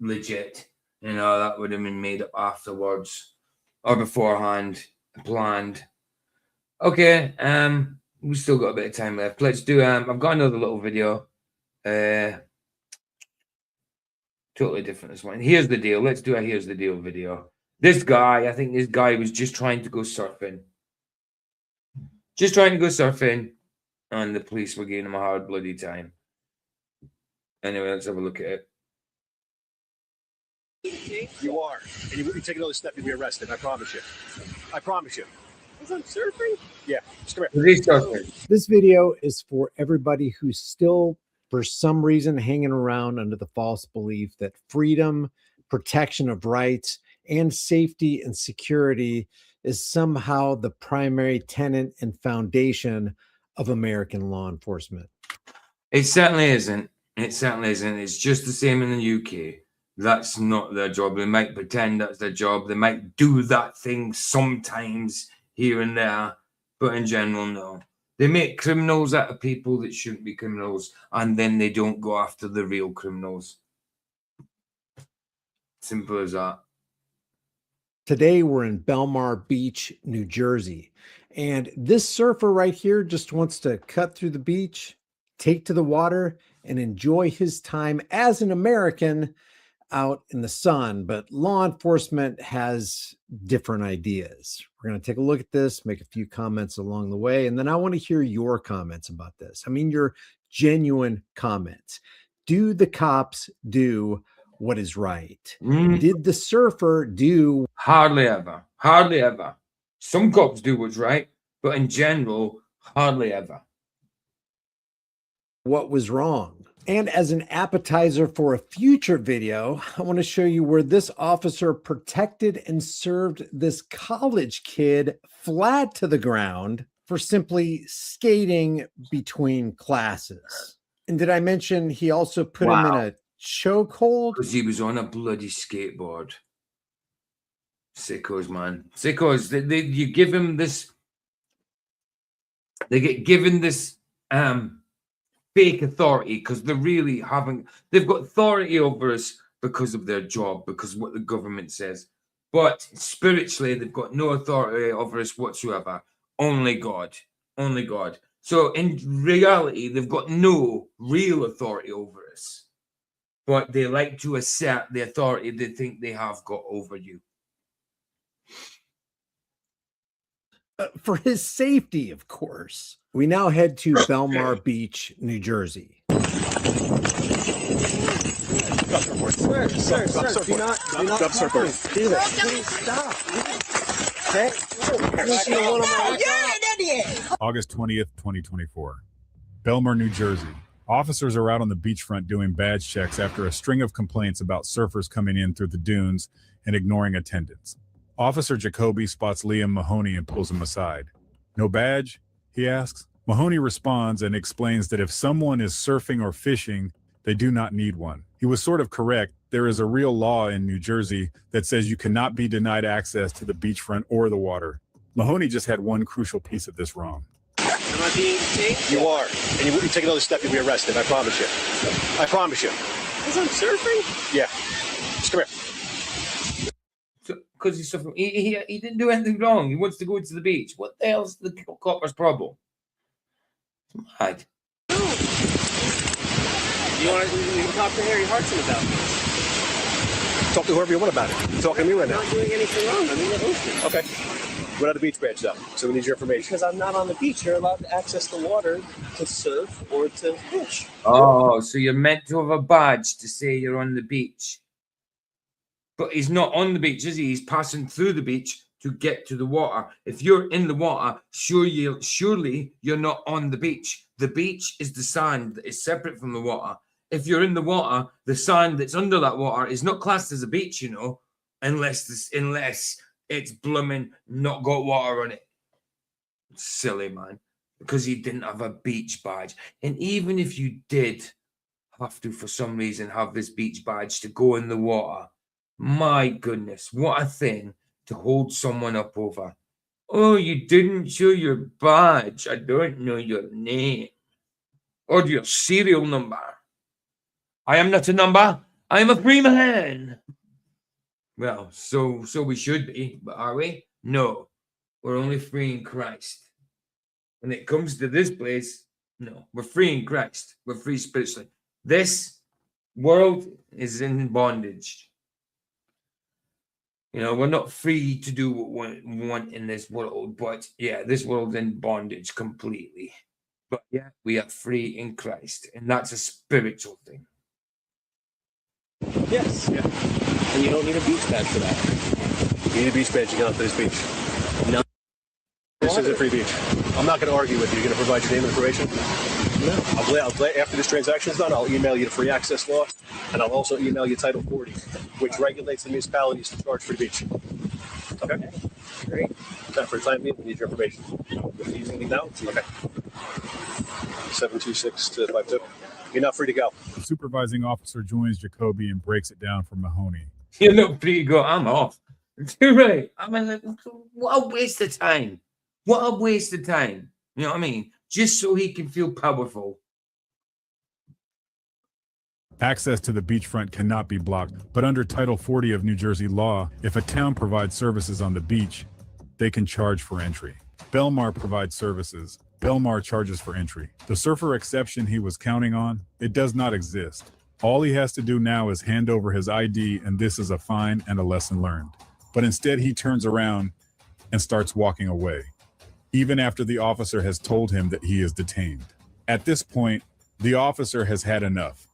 legit. You know, that would have been made up afterwards or beforehand, planned. Okay, we've still got a bit of time left. Let's do I've got another little video. Totally different this one. Here's the deal. Let's do a here's the deal video. This guy, I think this guy was just trying to go surfing. Just trying to go surfing, and the police were giving him a hard bloody time. Anyway, let's have a look at it. You are. And you take another step, you'll be arrested. I promise you. I promise you. Was I surfing? Yeah. Just come here. He's surfing. This video is for everybody who's still, for some reason, hanging around under the false belief that freedom, protection of rights, and safety and security is somehow the primary tenet and foundation of American law enforcement. It certainly isn't. It certainly isn't. It's just the same in the UK. That's not their job. They might pretend that's their job. They might do that thing sometimes here and there, but in general, no. They make criminals out of people that shouldn't be criminals, and then they don't go after the real criminals. Simple as that. Today, we're in Belmar Beach, New Jersey. And this surfer right here just wants to cut through the beach, take to the water, and enjoy his time as an American out in the sun. But law enforcement has different ideas. We're going to take a look at this, make a few comments along the way, and then I want to hear your comments about this. I mean, your genuine comments. Do the cops do what is right? Did the surfer do? Hardly ever. Hardly ever. Some cops do what's right, but in general, hardly ever. What was wrong? And as an appetizer for a future video, I want to show you where this officer protected and served this college kid flat to the ground for simply skating between classes. And did I mention he also put him in a chokehold? Because he was on a bloody skateboard. Sickos, man. Sickos. You give him this. They get given this fake authority because they really haven't. They've got authority over us because of their job, because of what the government says. But spiritually, they've got no authority over us whatsoever. Only God. Only God. So in reality, they've got no real authority over us. But they like to assert the authority they think they have got over you. For his safety, of course. We now head to Belmar Beach, New Jersey. Sir, do not do that. Please stop. Okay? August 20th, 2024. Belmar, New Jersey. Officers are out on the beachfront doing badge checks after a string of complaints about surfers coming in through the dunes and ignoring attendants. Officer Jacoby spots Liam Mahoney and pulls him aside. "No badge?" he asks. Mahoney responds and explains that if someone is surfing or fishing, they do not need one. He was sort of correct. There is a real law in New Jersey that says you cannot be denied access to the beachfront or the water. Mahoney just had one crucial piece of this wrong. Am I being detained? You are. And you take another step, you'll be arrested. I promise you. I promise you. Because I'm surfing? Yeah. Just come here. Because he's suffering. He didn't do anything wrong. He wants to go to the beach. What the hell's the copper's problem? It's mad. You can talk to Harry Hartson about this. Talk to whoever you want about it. You're talking to me right now. I'm not doing anything wrong. I'm the hostess. Okay. We're at the beach branch though, so we need your information. Because I'm not on the beach. You're allowed to access the water to surf or to fish. Oh, so you're meant to have a badge to say you're on the beach. But he's not on the beach, is he? He's passing through the beach to get to the water. If you're in the water, surely you're not on the beach. The beach is the sand that is separate from the water. If you're in the water, the sand that's under that water is not classed as a beach, you know, unless it's blooming not got water on it. Silly, man. Because he didn't have a beach badge. And even if you did have to, for some reason, have this beach badge to go in the water, my goodness, what a thing to hold someone up over. Oh, you didn't show your badge. I don't know your name or your serial number. I am not a number. I am a free man. Well, so we should be, but are we? No, we're only free in Christ. When it comes to this place, no, we're free in Christ. We're free spiritually. This world is in bondage. You know, we're not free to do what we want in this world, but yeah, this world's in bondage completely. But yeah, we are free in Christ, and that's a spiritual thing. Yes. Yeah. And you don't need a beach badge for that. You need a beach badge to get onto this beach. No. This is a free beach. I'm not going to argue with you. You're going to provide your name and information? No. After this transaction's done, I'll email you the free access law, and I'll also email you Title 40, which regulates the municipalities to charge for the beach. Okay? Great. Now, for the time being, we need your information. Using now? Okay. 726-52. You're not free to go. The supervising officer joins Jacoby and breaks it down for Mahoney. You're not free to go. I'm off. Too right. I mean, what a waste of time. What a waste of time. You know what I mean? Just so he can feel powerful. Access to the beachfront cannot be blocked, but under Title 40 of New Jersey law, if a town provides services on the beach, they can charge for entry. Belmar provides services. Belmar charges for entry. The surfer exception he was counting on, it does not exist. All he has to do now is hand over his ID, and this is a fine and a lesson learned. But instead, he turns around and starts walking away, even after the officer has told him that he is detained. At this point, the officer has had enough.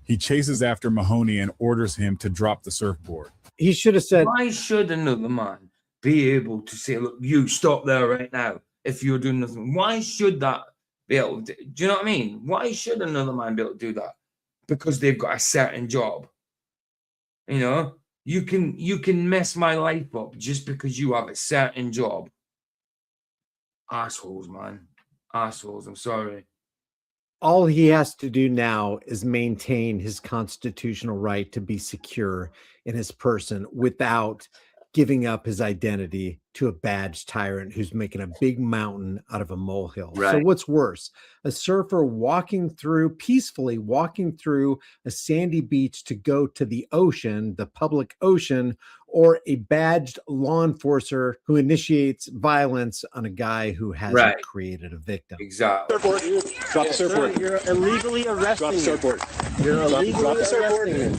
He chases after Mahoney and orders him to drop the surfboard. He should have said, why should another man be able to say, look, you stop there right now if you're doing nothing? Why should that be able to, do you know what I mean? Why should another man be able to do that? Because they've got a certain job. You know, you can mess my life up just because you have a certain job. Assholes, man. Assholes, I'm sorry. All he has to do now is maintain his constitutional right to be secure in his person without giving up his identity to a badge tyrant who's making a big mountain out of a molehill. So Right. what's worse, a surfer peacefully walking through a sandy beach to go to the ocean, the public ocean, or a badged law enforcer who initiates violence on a guy who hasn't Right. created a victim? Exactly. Surfboard. Drop the surfboard. You're illegally Drop arresting the me. surfboard. You're Drop illegally the surfboard. arresting me.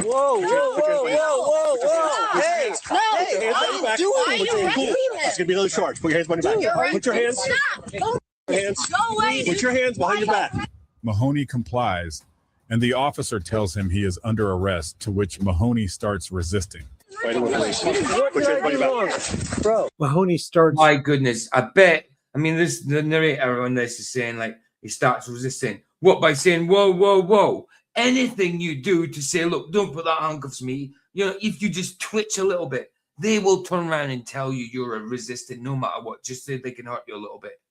Whoa, whoa, whoa, whoa, whoa. Hey, No, hey, I'm back. doing Put your it. hands- It's gonna be another charge. Put your hands behind your back. Put your hands. Stop. Go Hands. away. Put your hands behind your back. Mahoney complies, and the officer tells him he is under arrest, to which Mahoney starts resisting. Fighting with police. What Put did your hands I behind do your wrong? back. Bro, Mahoney starts. My goodness, I bet. I mean, the narrator on this is saying like he starts resisting. What, by saying whoa, whoa, whoa? Anything you do to say, look, don't put that handcuffs me. You know, if you just twitch a little bit, they will turn around and tell you you're resisting no matter what, just so they can hurt you a little bit.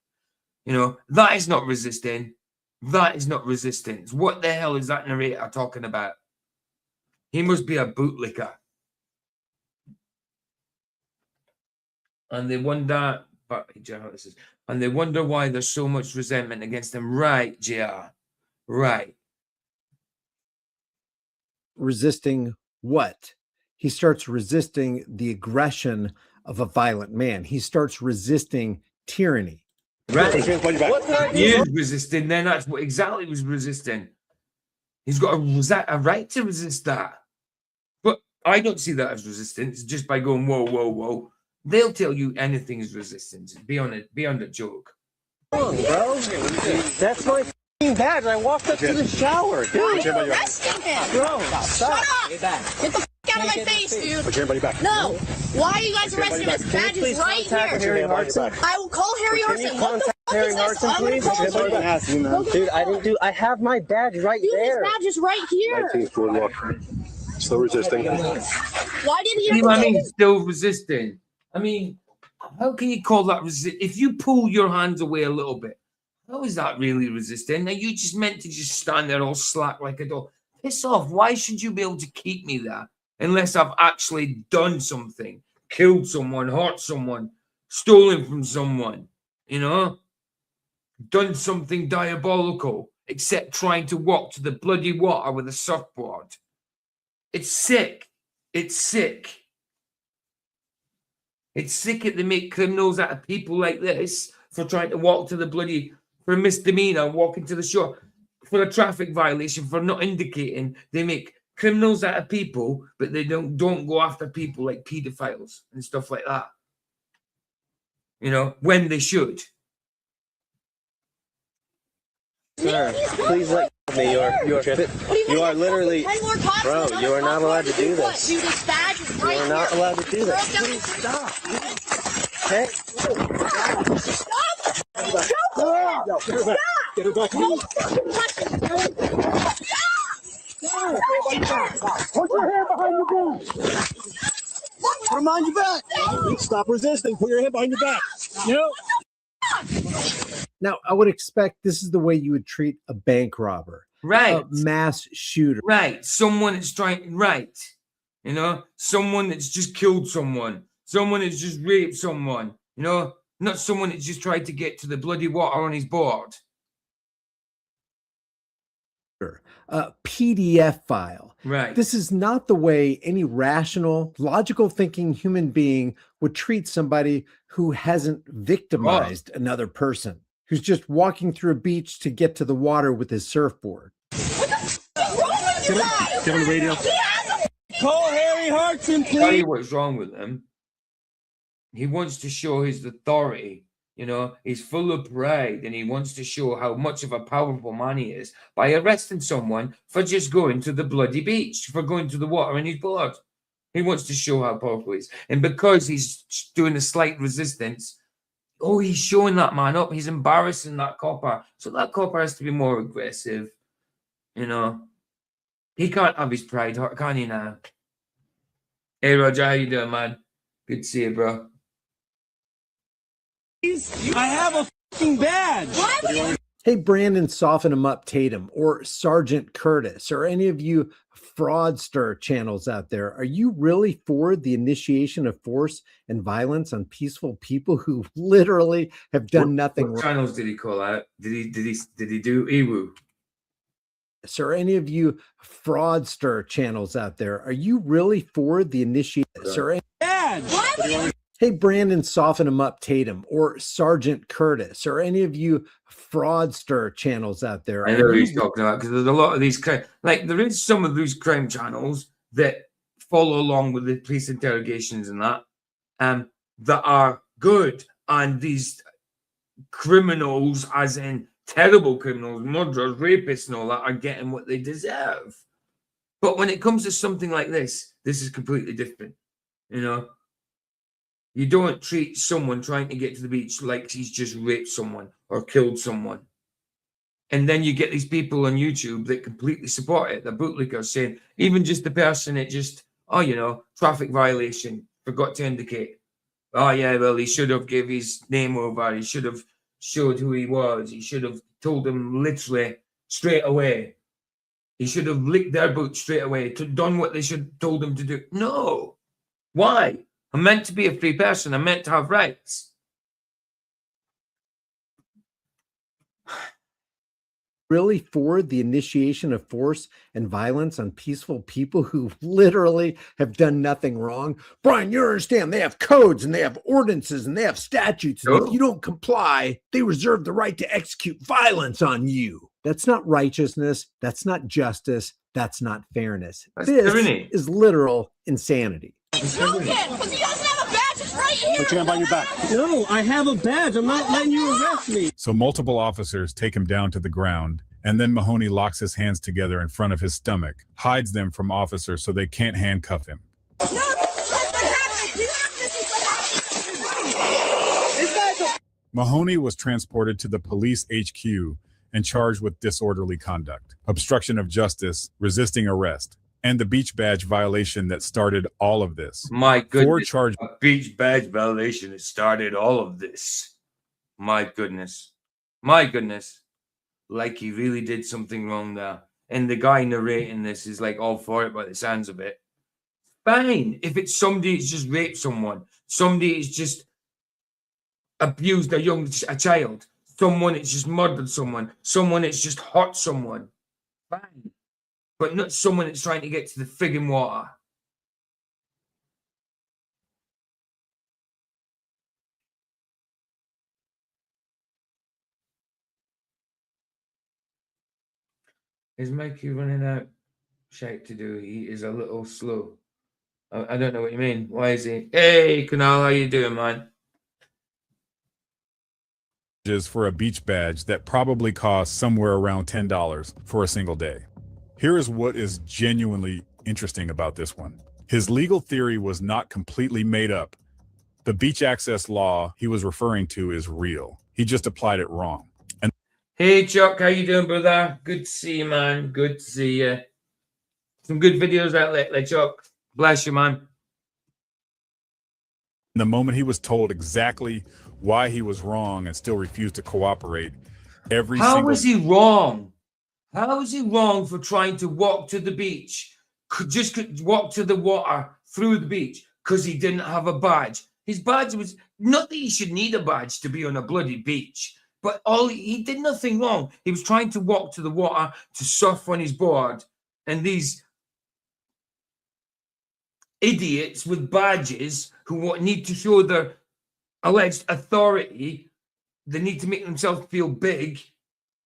You know, that is not resisting. That is not resistance. What the hell is that narrator talking about? He must be a bootlicker. And they wonder, but this is, and they wonder why there's so much resentment against him. Right, JR. Right. Resisting what? He starts resisting the aggression of a violent man. He starts resisting tyranny. Right. Put your hands behind your what back. did I do He wrong? is resisting. Then that's what exactly was resisting. He's got a right to resist that. But I don't see that as resistance just by going, whoa, whoa, whoa. They'll tell you anything is resistance. Beyond a joke. Bro, that's my f***ing badge. I walked up to the shower, Why dude. are you arresting him? Bro, Shut stop. up. Get the f out of my face, dude. Put your hand behind your back. No. Why are you guys arresting his badge is right contact here? Harry Put your hand behind your Hartson? back. I will call Harry Can you Hartson. What the contact fuck Harry is this? Hartson, I'm gonna please? call Can you him. ask you, man? Dude, I didn't do. I have my badge right Dude, his there. badge is right here. 19th boardwalk. Still resisting. Why did he See have what to I take mean? his Still resisting. I mean, how can you call that resist? If you pull your hands away a little bit, how is that really resisting? Now you just meant to just stand there all slack like a dog. Piss off. Why should you be able to keep me there unless I've actually done something, killed someone, hurt someone, stolen from someone, you know? Done something diabolical, except trying to walk to the bloody water with a surfboard. It's sick. It's sick. It's sick that they make criminals out of people like this for trying to walk to the bloody, for a misdemeanor, walking to the shore, for a traffic violation, for not indicating. They make criminals out of people, but they don't go after people like pedophiles and stuff like that. You know, when they should. Sir, please let me. You are literally, bro. You are not allowed to do this. Dude, his badge is You right are not here. allowed to do this. Please stop. Okay. Get her back. Put your hand behind your back. Put them on your back. Stop resisting. Put your hand behind your back. Yep. Now, I would expect this is the way you would treat a bank robber, Right. a mass shooter. Right. Someone that's trying, right. You know, someone that's just killed someone, someone that's just raped someone, you know, not someone that's just tried to get to the bloody water on his board. A PDF file. Right. This is not the way any rational, logical thinking human being would treat somebody who hasn't victimized another person, who's just walking through a beach to get to the water with his surfboard. Get on the radio. Call Harry Hartson, Tell please. you what's wrong with him. He wants to show his authority. You know, he's full of pride and he wants to show how much of a powerful man he is by arresting someone for just going to the bloody beach, for going to the water in his board. He wants to show how powerful he is. And because he's doing a slight resistance, oh, he's showing that man up. He's embarrassing that copper. So that copper has to be more aggressive. You know, he can't have his pride hurt, can he now? Hey, Roger, how you doing, man? Good to see you, bro. I have a f***ing badge. Hey, Brandon, soften him up, Tatum, or Sergeant Curtis, or any of you fraudster channels out there. Are you really for the initiation of force and violence on peaceful people who literally have done nothing What wrong? channels did he call out? Did he do Ewu? Or any of you fraudster channels out there, are you really for the initiation? Hey, Brandon, soften him up, Tatum, or Sergeant Curtis, or any of you fraudster channels out there. I know what he's talking about, because there's a lot of these like there is some of these crime channels that follow along with the police interrogations and that are good, and these criminals, as in terrible criminals, murderers, rapists, and all that, are getting what they deserve. But when it comes to something like this is completely different. You know, you don't treat someone trying to get to the beach like he's just raped someone or killed someone. And then you get these people on YouTube that completely support it. The bootlickers saying, even just the person that just, traffic violation, forgot to indicate. Oh, yeah, well, he should have gave his name over. He should have showed who he was. He should have told them literally straight away. He should have licked their boots straight away, done what they should told him to do. No. Why? I'm meant to be a free person. I'm meant to have rights. Really for the initiation of force and violence on peaceful people who literally have done nothing wrong? Brian, you understand they have codes and they have ordinances and they have statutes. And if you don't comply, they reserve the right to execute violence on you. That's not righteousness. That's not justice. That's not fairness. That's this tyranny. is literal insanity. Because he doesn't have a badge. It's right here. Put your hand on your back. No, I have a badge. I'm not letting you arrest me. So multiple officers take him down to the ground, and then Mahoney locks his hands together in front of his stomach, hides them from officers so they can't handcuff him. No, this is what happened. This is what happened. Mahoney was transported to the police HQ and charged with disorderly conduct, obstruction of justice, resisting arrest, and the beach badge violation that started all of this. My goodness. 4 charges. A beach badge violation that started all of this. My goodness. My goodness. Like he really did something wrong there. And the guy narrating this is like all for it by the sounds of it. Fine. If it's somebody that's just raped someone, somebody that's just abused a child, someone that's just murdered someone that's just hurt someone. Fine. But not someone that's trying to get to the friggin' water. Is Mikey running out shite to do? He is a little slow. I don't know what you mean. Why is he? Hey, Kunal, how you doing, man? For a beach badge that probably costs somewhere around $10 for a single day. Here is what is genuinely interesting about this one. His legal theory was not completely made up. The beach access law he was referring to is real. He just applied it wrong. And hey, Chuck, how you doing, brother? Good to see you, man. Good to see you. Some good videos out lately, Chuck. Bless you, man. the moment he was told exactly why he was wrong and still refused to cooperate, How was he wrong? How is he wrong for trying to walk to the beach? Could walk to the water through the beach because he didn't have a badge. His badge was not that he should need a badge to be on a bloody beach, but he did nothing wrong. He was trying to walk to the water to surf on his board, and these idiots with badges who need to show their alleged authority, they need to make themselves feel big,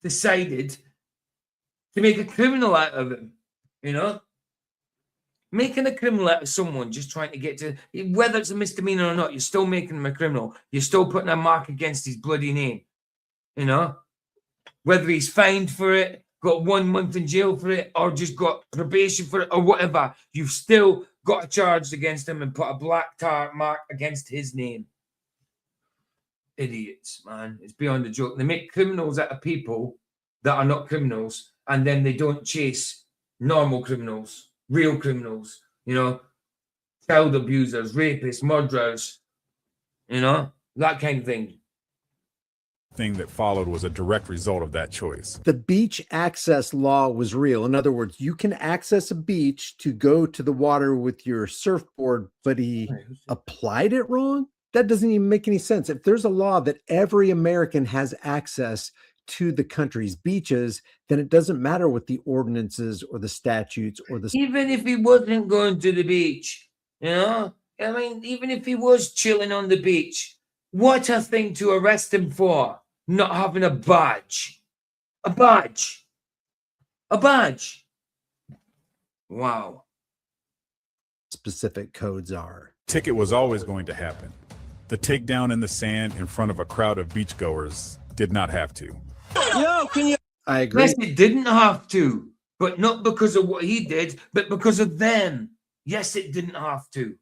decided to make a criminal out of him, you know? Making a criminal out of someone just trying to get to, whether it's a misdemeanor or not, you're still making him a criminal. You're still putting a mark against his bloody name, you know? Whether he's fined for it, got 1 month in jail for it, or just got probation for it, or whatever, you've still got a charge against him and put a black tar mark against his name. Idiots, man. It's beyond a joke. They make criminals out of people that are not criminals, and then they don't chase normal criminals, real criminals, you know, child abusers, rapists, murderers, you know, that kind of thing. everything that followed was a direct result of that choice. The beach access law was real. In other words, you can access a beach to go to the water with your surfboard, but he applied it wrong? That doesn't even make any sense. If there's a law that every American has access to the country's beaches, then it doesn't matter what the ordinances or the statutes or the... Even if he wasn't going to the beach, you know? I mean, even if he was chilling on the beach, what a thing to arrest him for, not having a badge. A badge. A badge. Wow. specific codes are. Ticket was always going to happen. The takedown in the sand in front of a crowd of beachgoers did not have to. Yo, can you? I agree. Yes, it didn't have to, but not because of what he did, but because of them. Yes, it didn't have to.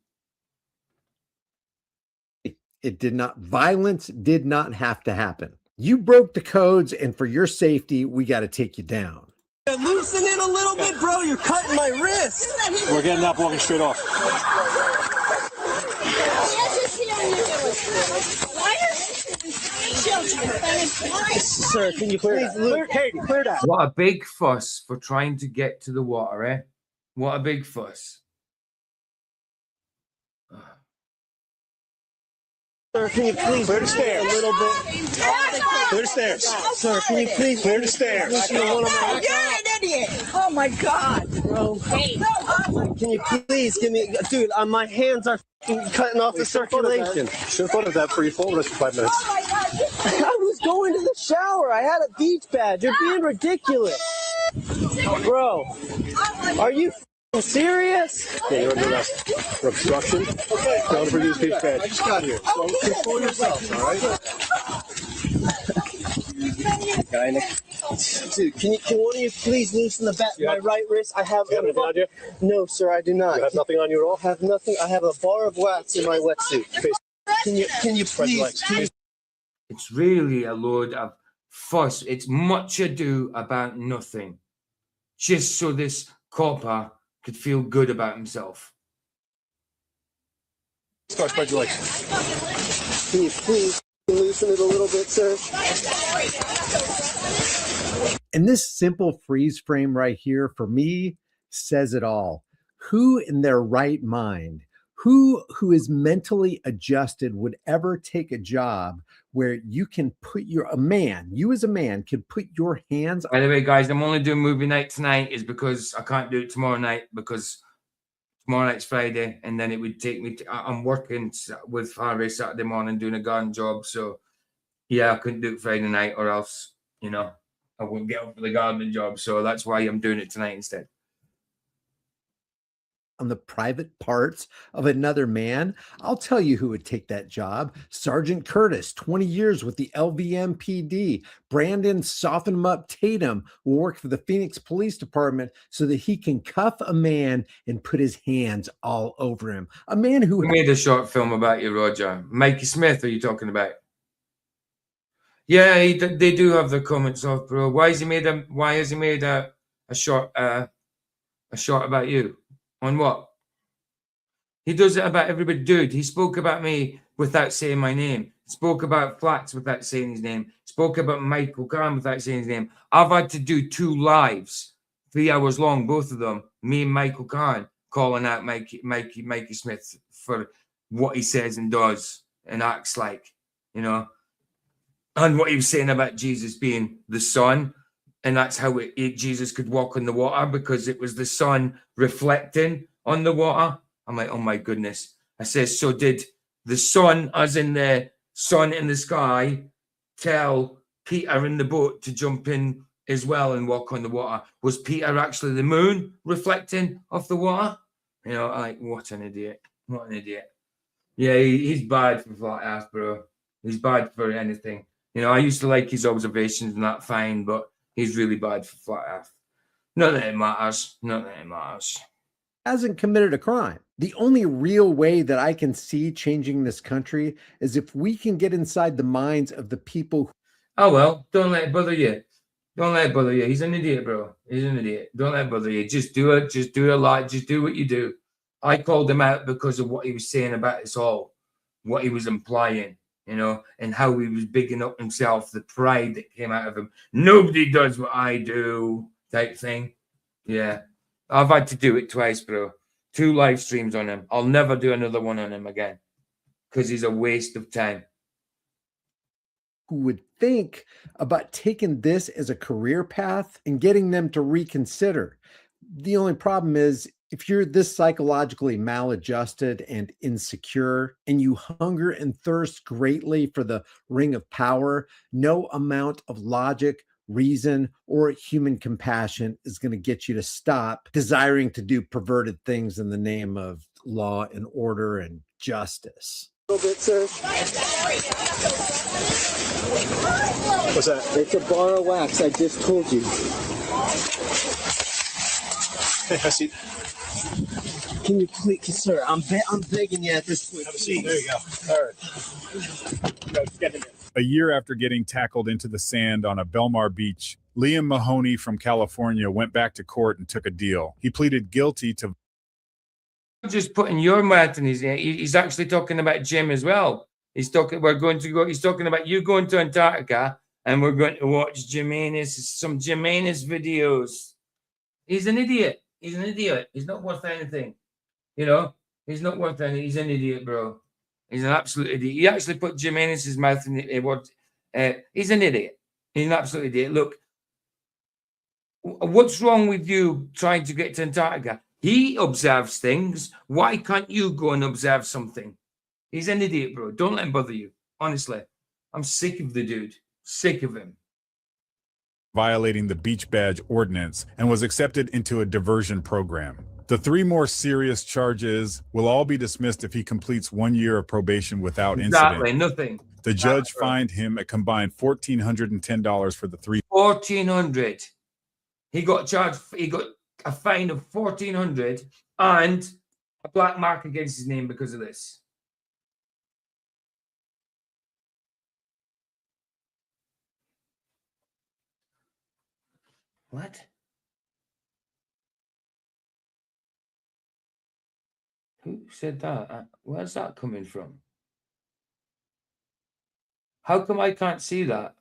It did not. Violence did not have to happen. You broke the codes, and for your safety, we got to take you down. Loosen it a little bit, bro. You're cutting my wrist. We're getting up, walking straight off. Sir, can you clear that? Clear that. What a big fuss for trying to get to the water, eh? What a big fuss. Sir, can you please Clear the stairs. a little bit? Clear the stairs. Sir, can you please Clear the stairs. listen to one of my... You're an idiot. Oh my God. Bro, Hey. can you please give me... Dude, my hands are cutting off the circulation. Should have thought of that before you followed us for 5 minutes. Oh my God. I was going to the shower. I had a beach badge. You're being ridiculous. Bro, are you serious? Yeah, you're under arrest for obstruction. Okay. Don't produce beach badge. I just got here. So control yourself, all right? Dude, can one of you please loosen the back of my right wrist? I have... You have anything on you? No, sir, I do not. You have nothing on you at all? I have nothing. I have a bar of wax in my wetsuit. Okay. Can you please... It's really a load of fuss. It's much ado about nothing. Just so this copper could feel good about himself. Start, spread your legs. Can you please loosen it a little bit, sir? And this simple freeze frame right here, for me, says it all. Who in their right mind, who is mentally adjusted would ever take a job where you can put you as a man can put your hands... By the way, guys, I'm only doing movie night tonight is because I can't do it tomorrow night because tomorrow night's Friday, and then it would take me I'm working with Harry Saturday morning doing a garden job, so yeah, I couldn't do it Friday night or else, you know, I wouldn't get up for the gardening job, so that's why I'm doing it tonight instead. On the private parts of another man, I'll tell you who would take that job. Sergeant Curtis, 20 years with the LVMPD. Brandon Soften 'em Up Tatum will work for the Phoenix Police Department so that he can cuff a man and put his hands all over him. A man who made a short film about you, Roger. Mikey Smith, are you talking about? Yeah, they do have the comments off, bro. Why has he made a short about you? On what? He does it about everybody. Dude, he spoke about me without saying my name. Spoke about Flats without saying his name. Spoke about Michael Kahn without saying his name. I've had to do 2 lives, 3 hours long, both of them. Me and Michael Kahn calling out Mikey Smith for what he says and does and acts like, you know. And what he was saying about Jesus being the Son. And that's how Jesus could walk on the water because it was the sun reflecting on the water. I'm like, oh my goodness. I says, so did the sun, as in the sun in the sky, tell Peter in the boat to jump in as well and walk on the water? Was Peter actually the moon reflecting off the water? You know, like, what an idiot. What an idiot. Yeah, he's bad for flat earth, bro. He's bad for anything. You know, I used to like his observations and that fine, but he's really bad for flat earth. Not that it matters. Not that it matters. Hasn't committed a crime. The only real way that I can see changing this country is if we can get inside the minds of the people. Oh, well, don't let it bother you. Don't let it bother you. He's an idiot, bro. He's an idiot. Don't let it bother you. Just do it. Just do a lot. Just do what you do. I called him out because of what he was saying about us all, what he was implying. you know, and how he was bigging up himself, the pride that came out of him. Nobody does what I do, type thing. Yeah, I've had to do it twice, bro. 2 live streams on him. I'll never do another one on him again because he's a waste of time. Who would think about taking this as a career path and getting them to reconsider. The only problem is if you're this psychologically maladjusted and insecure and you hunger and thirst greatly for the ring of power, no amount of logic, reason, or human compassion is going to get you to stop desiring to do perverted things in the name of law and order and justice. A little bit, sir. What's that? It's a bar of wax. I just told you. Hey, have a seat. Can you please, sir? I'm begging you at this point. Have a seat. There you go. All right. Go, get in there. A year after getting tackled into the sand on a Belmar beach, Liam Mahoney from California went back to court and took a deal. He pleaded guilty to Just putting your mouth in his ear. He's actually talking about Jim as well. He's talking about you going to Antarctica and we're going to watch some Jimenez videos. He's an idiot. He's an idiot. He's not worth anything. You know, he's not worth anything. He's an idiot, bro. He's an absolute idiot. He actually put Jimenez's mouth in the word. He's an idiot. He's an absolute idiot. Look, what's wrong with you trying to get to Antarctica? He observes things. Why can't you go and observe something? He's an idiot, bro. Don't let him bother you. Honestly, I'm sick of the dude. Sick of him. violating the beach badge ordinance and was accepted into a diversion program. The 3 more serious charges will all be dismissed if he completes 1 year of probation without Exactly, incident. nothing. The judge fined him a combined $1,410 for the 3. 1,400. He got charged. He got a fine of 1,400 and a black mark against his name because of this. What? Who said that? Where's that coming from? How come I can't see that?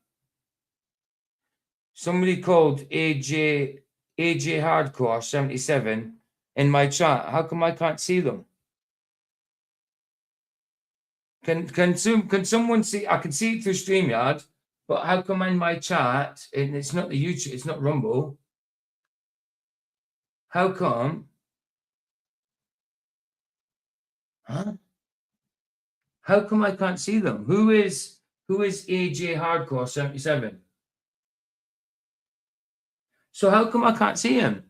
Somebody called AJ Hardcore 77 in my chat. How come I can't see them? Can someone see? I can see it through StreamYard, but how come in my chat and it's not the YouTube, it's not Rumble? How come? Huh? How come I can't see them? Who is AJ Hardcore 77? So how come I can't see him?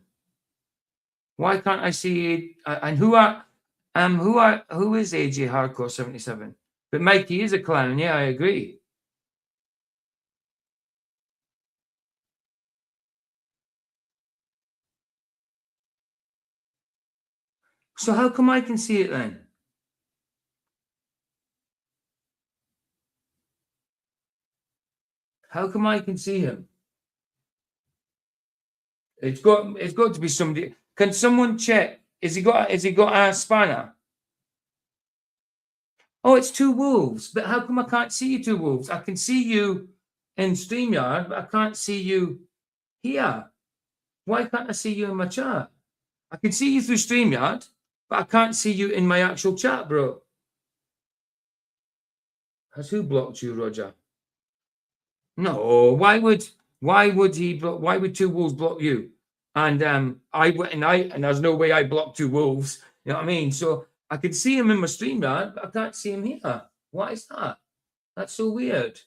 Why can't I see? And who is AJ Hardcore 77? But Mikey is a clown. Yeah, I agree. So how come I can see it then? How come I can see him? It's got to be somebody. Can someone check? Has he got a spanner? Oh, it's 2 wolves. But how come I can't see you 2 wolves? I can see you in StreamYard, but I can't see you here. Why can't I see you in my chat? I can see you through StreamYard, but I can't see you in my actual chat, bro. Has who blocked you, Roger? No, why would 2 wolves block you? And there's no way I blocked 2 wolves. You know what I mean? So I can see him in my StreamYard, but I can't see him here. What is that? That's so weird.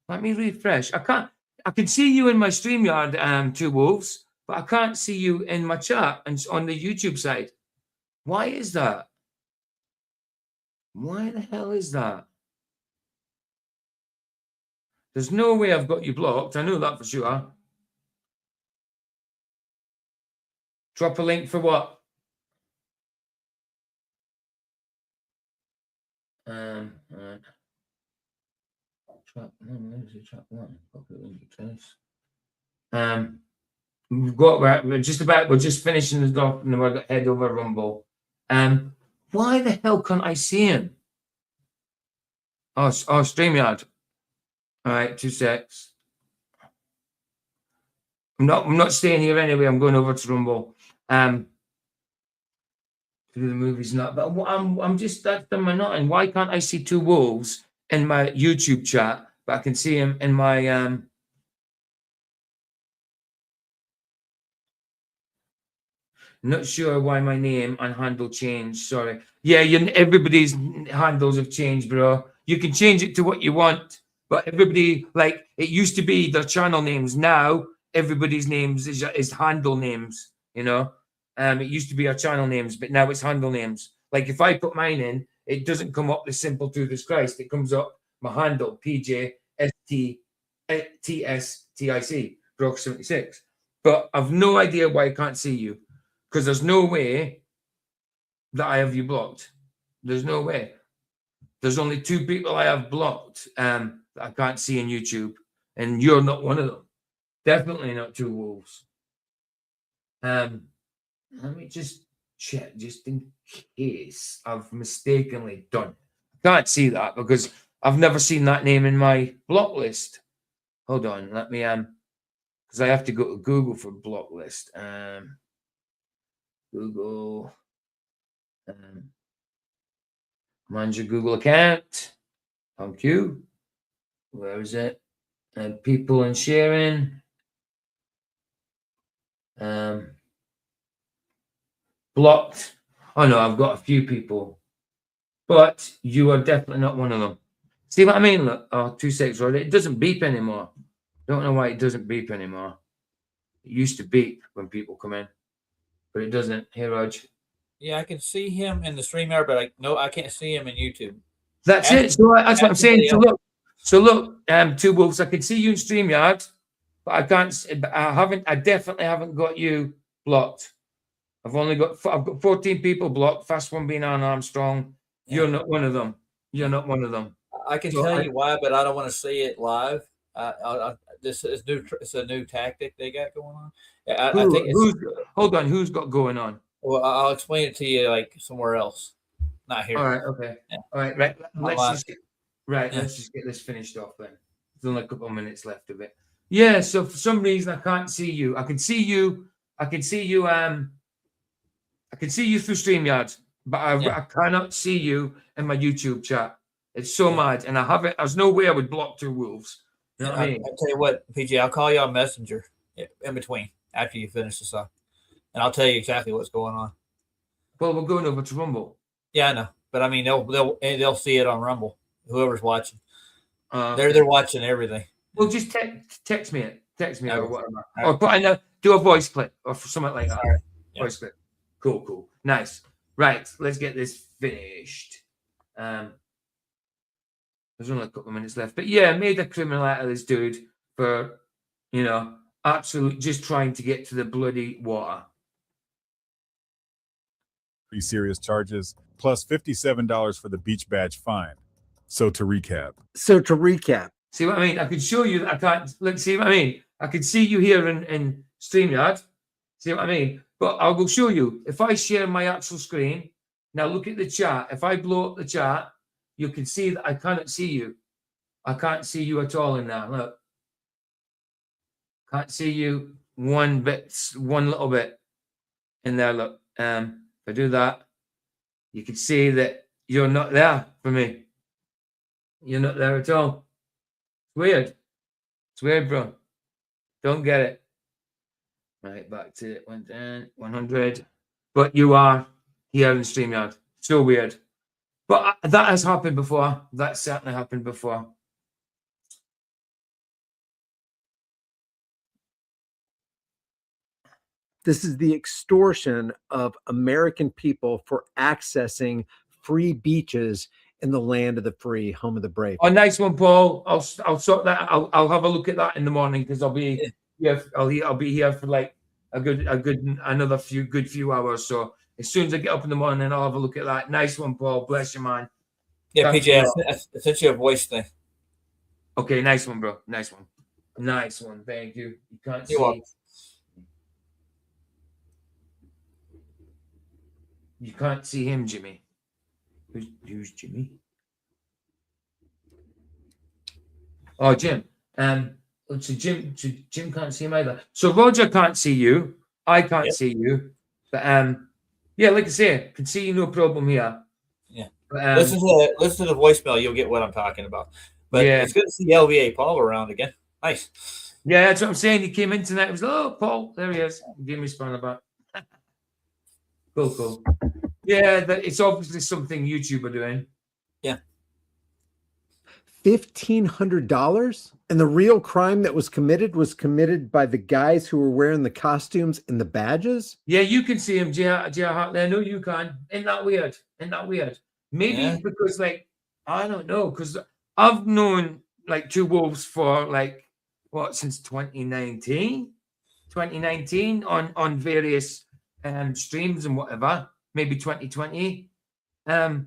Let me refresh. I can see you in my StreamYard, 2 wolves, but I can't see you in my chat and on the YouTube side. Why is that? Why the hell is that? There's no way I've got you blocked. I know that for sure. Drop a link for what? We're just finishing this off and then we're going to head over Rumble. Why the hell can't I see him? StreamYard. All right, 2 secs. I'm not staying here anyway. I'm going over to Rumble. To do the movies and that. But I'm just that's the monotony. Why can't I see two wolves in my YouTube chat, but I can see them in my Not sure why my name and handle changed. Sorry. Yeah, everybody's handles have changed, bro. You can change it to what you want, but everybody, like, it used to be their channel names. Now everybody's names is handle names. You know, it used to be our channel names, but now it's handle names. Like if I put mine in, it doesn't come up the simple truth is Christ. It comes up my handle PJSTSTIC Brock76. But I've no idea why I can't see you. Because there's no way that I have you blocked. There's no way. There's only 2 people I have blocked that I can't see in YouTube, and you're not one of them. Definitely not 2 wolves. Let me just check, just in case I've mistakenly done it. I can't see that because I've never seen that name in my block list. Hold on, let me because I have to go to Google for block list. Google, manage your Google account. Thank you. Where is it? And people and sharing. Blocked. Oh no, I've got a few people, but you are definitely not one of them. See what I mean? Look, 2 seconds, right? It doesn't beep anymore. Don't know why it doesn't beep anymore. It used to beep when people come in, but it doesn't. Hey, Rog. Yeah, I can see him in the StreamYard, but I can't see him in YouTube. That's it. So that's what I'm saying. So look, 2 wolves. I can see you in StreamYard, but I can't. I definitely haven't got you blocked. I've got 14 people blocked. First one being Ann Armstrong. You're not one of them. You're not one of them. I can tell you why, but I don't want to see it live. This is new. It's a new tactic they got going on. I think hold on. Who's got going on? Well, I'll explain it to you like somewhere else, not here. All right. Okay. Yeah. All right. Right. Let's just get this finished off then. There's only a couple of minutes left of it. Yeah. So for some reason I can't see you. I can see you. I can see you through StreamYard, but I cannot see you in my YouTube chat. It's so mad, and I haven't. There's no way I would block 2 wolves. You know what I mean? I'll tell you what, PJ. I'll call you on Messenger in between after you finish this up. And I'll tell you exactly what's going on. Well, we're going over to Rumble. Yeah, I know, but I mean, they'll see it on Rumble. Whoever's watching, they're watching everything. Well, just text me it. Text me or whatever. Or put in do a voice clip or something like that. Right. Voice clip. Cool. Nice. Right. Let's get this finished. There's only a couple of minutes left, but yeah, made a criminal out of this dude for, absolute just trying to get to the bloody water. Serious charges, plus $57 for the beach badge fine. So to recap. See what I mean? I could show you that I can't. Look, see what I mean? I could see you here in StreamYard. See what I mean? But I will show you. If I share my actual screen, now look at the chat. If I blow up the chat, you can see that I cannot see you. I can't see you at all in there. Look. Can't see you one little bit in there. Look. If I do that, you can see that you're not there for me. You're not there at all. It's weird. It's weird, bro. Don't get it. Right, back to 100. But you are here in StreamYard. So weird. But that has happened before. That certainly happened before. This is the extortion of American people for accessing free beaches in the land of the free, home of the brave. Oh, nice one, Paul. I'll sort that. I'll have a look at that in the morning because I'll be I'll be here for like another few hours. So as soon as I get up in the morning, I'll have a look at that. Nice one, Paul. Bless you, man. Yeah, PJ, I sent you a voice thing. Okay, nice one, bro. Nice one. Thank you. You can't see. You can't see him, Jimmy. Who's Jimmy? Oh, Jim. So Jim can't see him either. So Roger can't see you. I can't see you. But yeah, like I say, can see you no problem here. Yeah. But, listen to the voicemail. You'll get what I'm talking about. But Yeah. it's good to see LVA Paul around again. Nice. Yeah, that's what I'm saying. He came in tonight. It was oh, Paul, there he is. Give me a span about. Cool. Yeah, it's obviously something YouTube are doing. Yeah. $1,500, and the real crime that was committed by the guys who were wearing the costumes and the badges. Yeah, you can see him, J.R. Hartley. I know you can. Isn't that weird? Maybe because, like, I don't know, because I've known like Two Wolves for like since 2019 on various streams and whatever, maybe 2020, or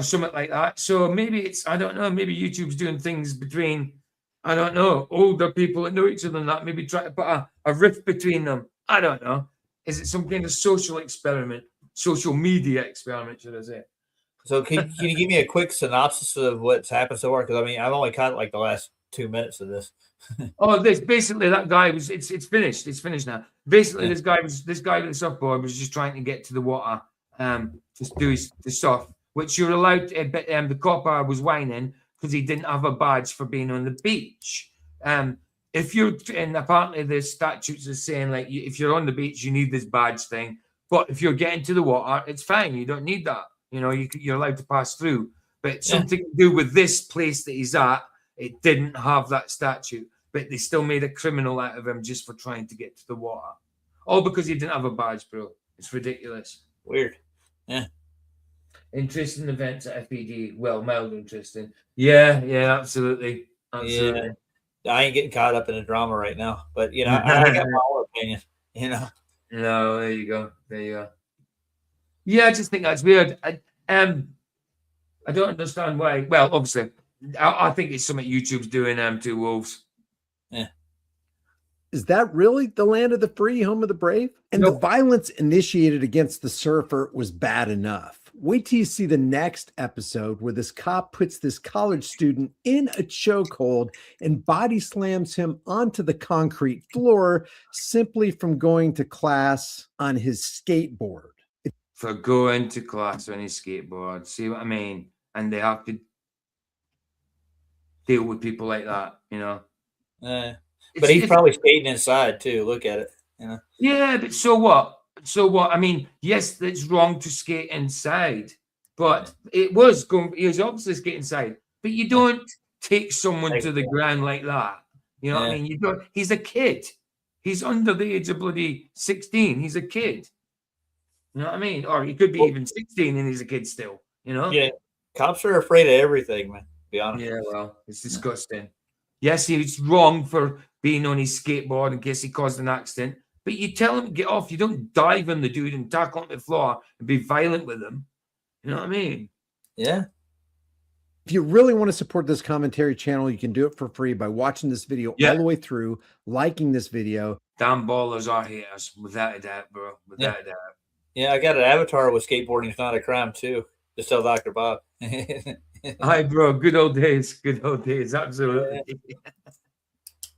something like that. So maybe I don't know, maybe YouTube's doing things between, I don't know, older people that know each other and that, maybe try to put a rift between them. I don't know. Is it some kind of social media experiment, should I say? So can you give me a quick synopsis of what's happened so far? Because I mean, I've only caught like the last 2 minutes of this. This basically, that guy was. It's finished. It's finished now. Basically, this guy with the surfboard was just trying to get to the water, just do his stuff, which you're allowed. But the copper was whining because he didn't have a badge for being on the beach. If you're, and apparently the statutes are saying like if you're on the beach, you need this badge thing. But if you're getting to the water, it's fine. You don't need that. You know, you're allowed to pass through. But something to do with this place that he's at, it didn't have that statute. But they still made a criminal out of him just for trying to get to the water. All because he didn't have a badge, bro. It's ridiculous. Weird. Yeah. Interesting events at FPD. Well, mild interesting. Yeah, absolutely. Yeah. I ain't getting caught up in the drama right now. But, you know, I got my own opinion, you know. No, there you go. Yeah, I just think that's weird. I don't understand why. Well, obviously, I think it's something YouTube's doing. Two Wolves. Yeah. Is that really the land of the free, home of the brave? And the violence initiated against the surfer was bad enough. Wait till you see the next episode where this cop puts this college student in a chokehold and body slams him onto the concrete floor simply from going to class on his skateboard. For going to class on his skateboard. See what I mean? And they have to deal with people like that, you know? But he's probably skating inside too. Look at it, you know? Yeah, but so what? I mean, yes, it's wrong to skate inside, but he was obviously skating inside. But you don't take someone to the ground like that. You know what I mean? You don't. He's a kid. He's under the age of bloody 16. He's a kid. You know what I mean? Or he could be even 16 and he's a kid still, you know? Yeah. Cops are afraid of everything, man, to be honest. Yeah, well, it's disgusting. Yes, he's wrong for being on his skateboard in case he caused an accident, but you tell him to get off. You don't dive on the dude and tackle him to the floor and be violent with him. You know what I mean? Yeah. If you really want to support this commentary channel, you can do it for free by watching this video all the way through, liking this video. Damn ballers are haters, without a doubt, bro. Without a doubt. Yeah, I got an avatar with skateboarding's not a crime too. Just tell Dr. Bob. Hi, bro. Good old days. Absolutely.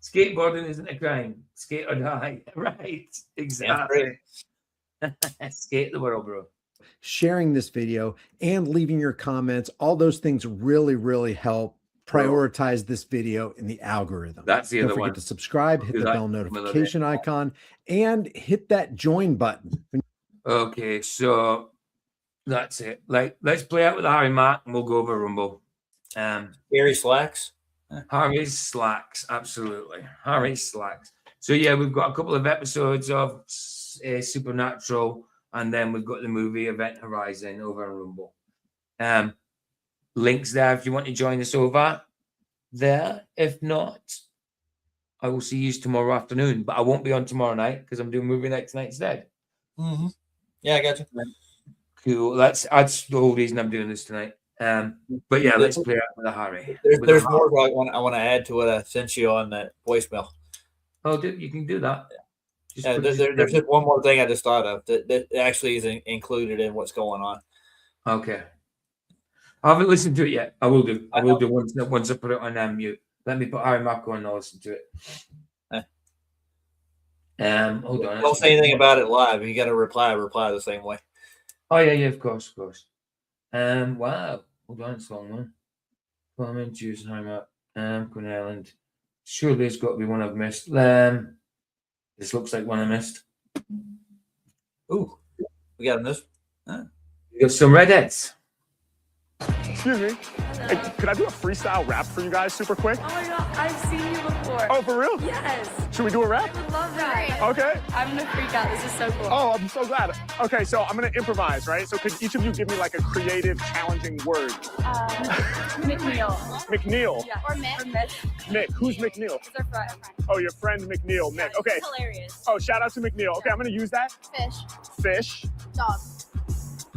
Skateboarding isn't a crime. Skate or die. Right. Exactly. Skate the world, bro. Sharing this video and leaving your comments. All those things really, really help prioritize this video in the algorithm. That's the Don't other forget one. to subscribe, hit the bell notification icon, and hit that join button. Okay, so that's it. Like, let's play out with Harry Mack and we'll go over Rumble. Harry slacks. Harry's slacks, absolutely. Harry slacks. So yeah, we've got a couple of episodes of Supernatural, and then we've got the movie Event Horizon over on Rumble. Links there if you want to join us over there. If not, I will see you tomorrow afternoon, but I won't be on tomorrow night because I'm doing movie night tonight instead. Mm-hmm. Yeah, I got you. Cool. That's the whole reason I'm doing this tonight. But yeah, let's play out with a Harry. There's more I want to add to what I sent you on that voicemail. Oh, you can do that. There's just one more thing I just thought of that actually is included in what's going on. Okay. I haven't listened to it yet. I will do. I will do once I put it on mute. Let me put Harry Marco on and I'll listen to it. Hold on. Don't say anything about it live. You got to reply the same way. Oh yeah, of course. Wow. Hold on, it's a long one. Coleman, Jusenheimer, Quinn Island. Surely there's got to be one I've missed. This looks like one I missed. Ooh, we got this. We got some Redettes. Excuse me. Hey, could I do a freestyle rap for you guys super quick? Oh my god, I've seen you before. Oh, for real? Yes. Should we do a rap? I would love that. Okay. I'm gonna freak out. This is so cool. Oh, I'm so glad. Okay, so I'm gonna improvise, right? So could each of you give me like a creative, challenging word? McNeil. McNeil. Yeah. Or Mick. Mick. Who's McNeil? It's our friend. Oh, your friend McNeil. Mick. Okay. It's hilarious. Oh, shout out to McNeil. Okay, I'm gonna use that. Fish. Dog.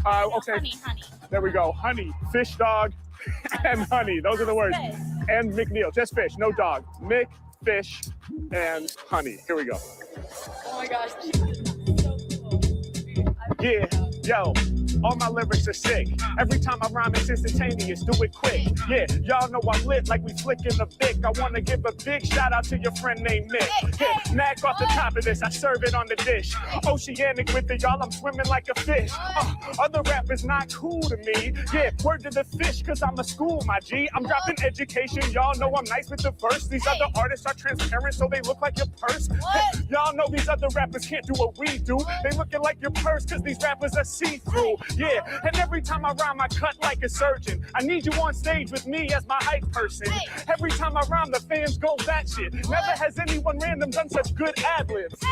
Okay. Honey. There we go. Honey, fish, dog, and honey. Those are the words. Fish. And McNeil. Just fish, no dog. Mick, fish, and honey. Here we go. Oh my gosh. Yeah, yo, all my lyrics are sick. Every time I rhyme, it's instantaneous, do it quick. Yeah, y'all know I'm lit like we flicking a Vic. I want to give a big shout out to your friend named Mick. Yeah, Mac off the top of this, I serve it on the dish. Oceanic with it, y'all, I'm swimming like a fish. Other rappers not cool to me. Yeah, word to the fish, cause I'm a school, my G. I'm dropping education, y'all know I'm nice with the verse. These other artists are transparent, so they look like your purse. Hey, y'all know these other rappers can't do what we do. They looking like your purse, cause these rappers are see-through. Yeah, and every time I rhyme, I cut like a surgeon. I need you on stage with me as my hype person. Every time I rhyme, the fans go batshit. Never has anyone random done such good ad-libs.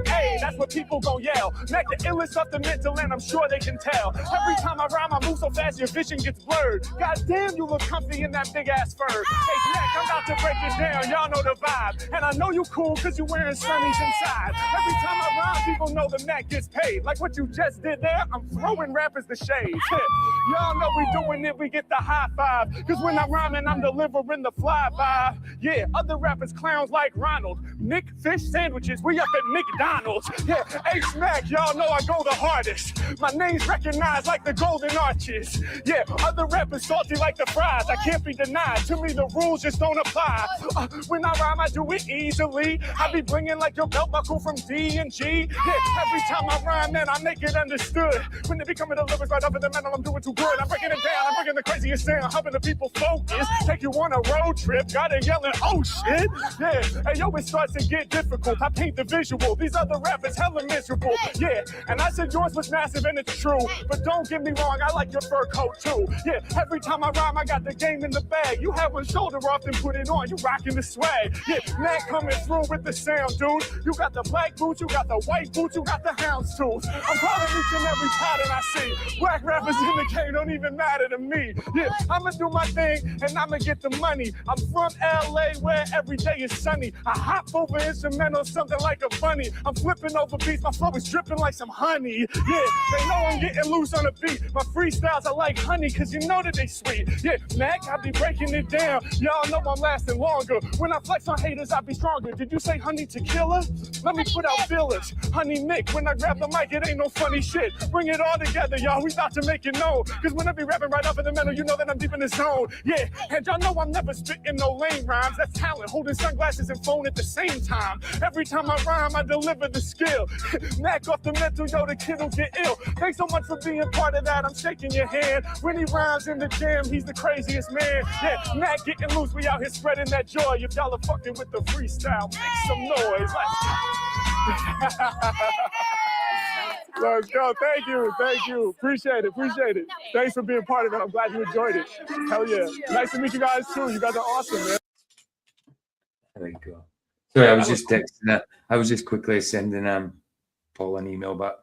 Hey, that's what people gon' yell. Mac the illest of the mental, and I'm sure they can tell. Every time I rhyme, I move so fast, your vision gets blurred. God damn, you look comfy in that big-ass fur. Hey, Mac, I'm about to break it down. Y'all know the vibe. And I know you cool, cause you wearing sunnies inside. Every time I rhyme, people know the Mac gets paid. Like what you just did there, I'm throwing rappers the shades. Y'all know we doing it, we get the high five. Cause when I'm rhyming, I'm delivering the fly vibe. Yeah, other rappers clowns like Ronald. Nick Fish sandwiches, we up at McDonald's. Yeah, H-Mac, y'all know I go the hardest. My name's recognized like the Golden Arches. Yeah, other rappers salty like the fries. I can't be denied, to me the rules just don't apply. When I rhyme, I do it easily. I be bringing like your belt buckle from D&G. Yeah, every time I rhyme, man, I make it understood. When they be coming to lyrics right up in the middle, I'm doing too good. I'm breaking it down, I'm bringing the craziest sound, helping the people focus. Take you on a road trip, got it yelling, oh shit. Yeah, hey yo, it starts to get difficult. I paint the visual, these other rappers hella miserable. Yeah, and I said yours was massive and it's true. But don't get me wrong, I like your fur coat too. Yeah, every time I rhyme, I got the game in the bag. You have one shoulder off and put it on, you rocking the swag. Yeah, Mac coming through with the sound, dude. You got the black boots, you got the white boots, you got the houndstooth. I'm calling each and every pattern I see. Whack rappers in the game don't even matter to me. Yeah, I'ma do my thing and I'ma get the money. I'm from LA where every day is sunny. I hop over instrumentals, something like a bunny. I'm flipping over beats, my flow is dripping like some honey. Yeah, they know I'm getting loose on the beat. My freestyles are like honey, cause you know that they sweet. Yeah, Mac, I be breaking it down. Y'all know I'm lasting longer. When I flex on haters, I be stronger. Did you say honey tequila? Let me put out fillers. Honey Mick, when I grab the mic, it ain't no funny shit. Bring it all together, y'all, we about to make it known. Cause when I be rapping right up in the middle, you know that I'm deep in the zone. Yeah, and y'all know I'm never spitting no lame rhymes. That's talent, holding sunglasses and phone at the same time. Every time I rhyme, I deliver the skill. Mac off the mental, yo, the kid'll get ill. Thanks so much for being part of that, I'm shaking your hand. When he rhymes in the jam, he's the craziest man. Yeah, Mac getting loose, we out here spreading that joy. If y'all are fucking with the freestyle, make some noise. Let's go. Thank you. Appreciate it. Thanks for being part of it. I'm glad you enjoyed it. Hell yeah. Nice to meet you guys too. You guys are awesome, man. There you go. Sorry, I was just texting that. I was just quickly sending Paul an email back.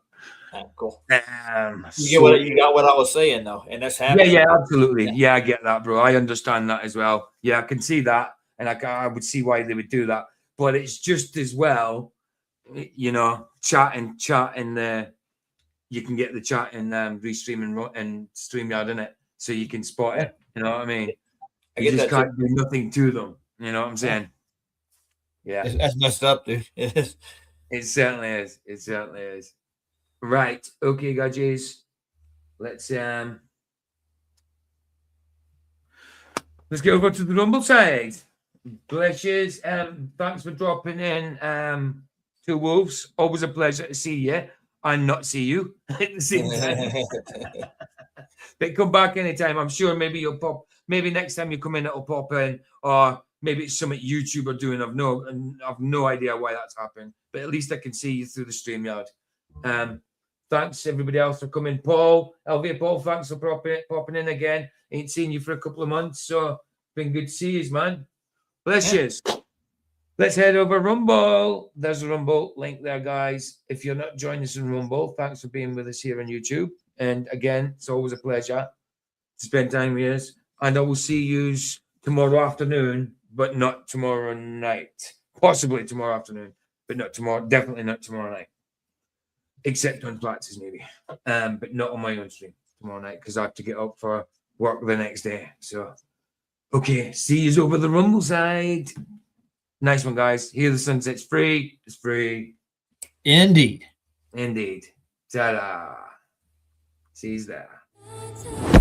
Cool. You got what I was saying though, and that's happening. Yeah, absolutely. Yeah, I get that, bro. I understand that as well. Yeah, I can see that, and I would see why they would do that. But it's just as well, you know, chatting. You can get the chat in Restream and StreamYard in it, so you can spot it. You know what I mean? You just can't do nothing to them. You know what I'm saying? Yeah, that's messed up, dude. It certainly is. It certainly is. Right. Okay, guys. Let's let's get over to the Rumble side. Bless yous. Thanks for dropping in. Two Wolves. Always a pleasure to see you and not see you at the same time. But come back anytime. I'm sure maybe you'll pop. Maybe next time you come in, it'll pop in, or maybe it's something YouTube are doing. I've no idea why that's happened. But at least I can see you through the StreamYard. Thanks everybody else for coming. Paul, LV Paul, thanks for popping in again. Ain't seen you for a couple of months, so been good to see you, man. Bless yous. Let's head over Rumble. There's a Rumble link there, guys. If you're not joining us in Rumble, thanks for being with us here on YouTube. And again, it's always a pleasure to spend time with us. And I will see you tomorrow afternoon, but not tomorrow night. Possibly tomorrow afternoon, but not tomorrow. Definitely not tomorrow night. Except on practice, maybe. But not on my own stream tomorrow night because I have to get up for work the next day. So, okay, see you over the Rumble side. Nice one, guys. Here the sunset's free. It's free. Indeed. Indeed. Ta-da. See you there.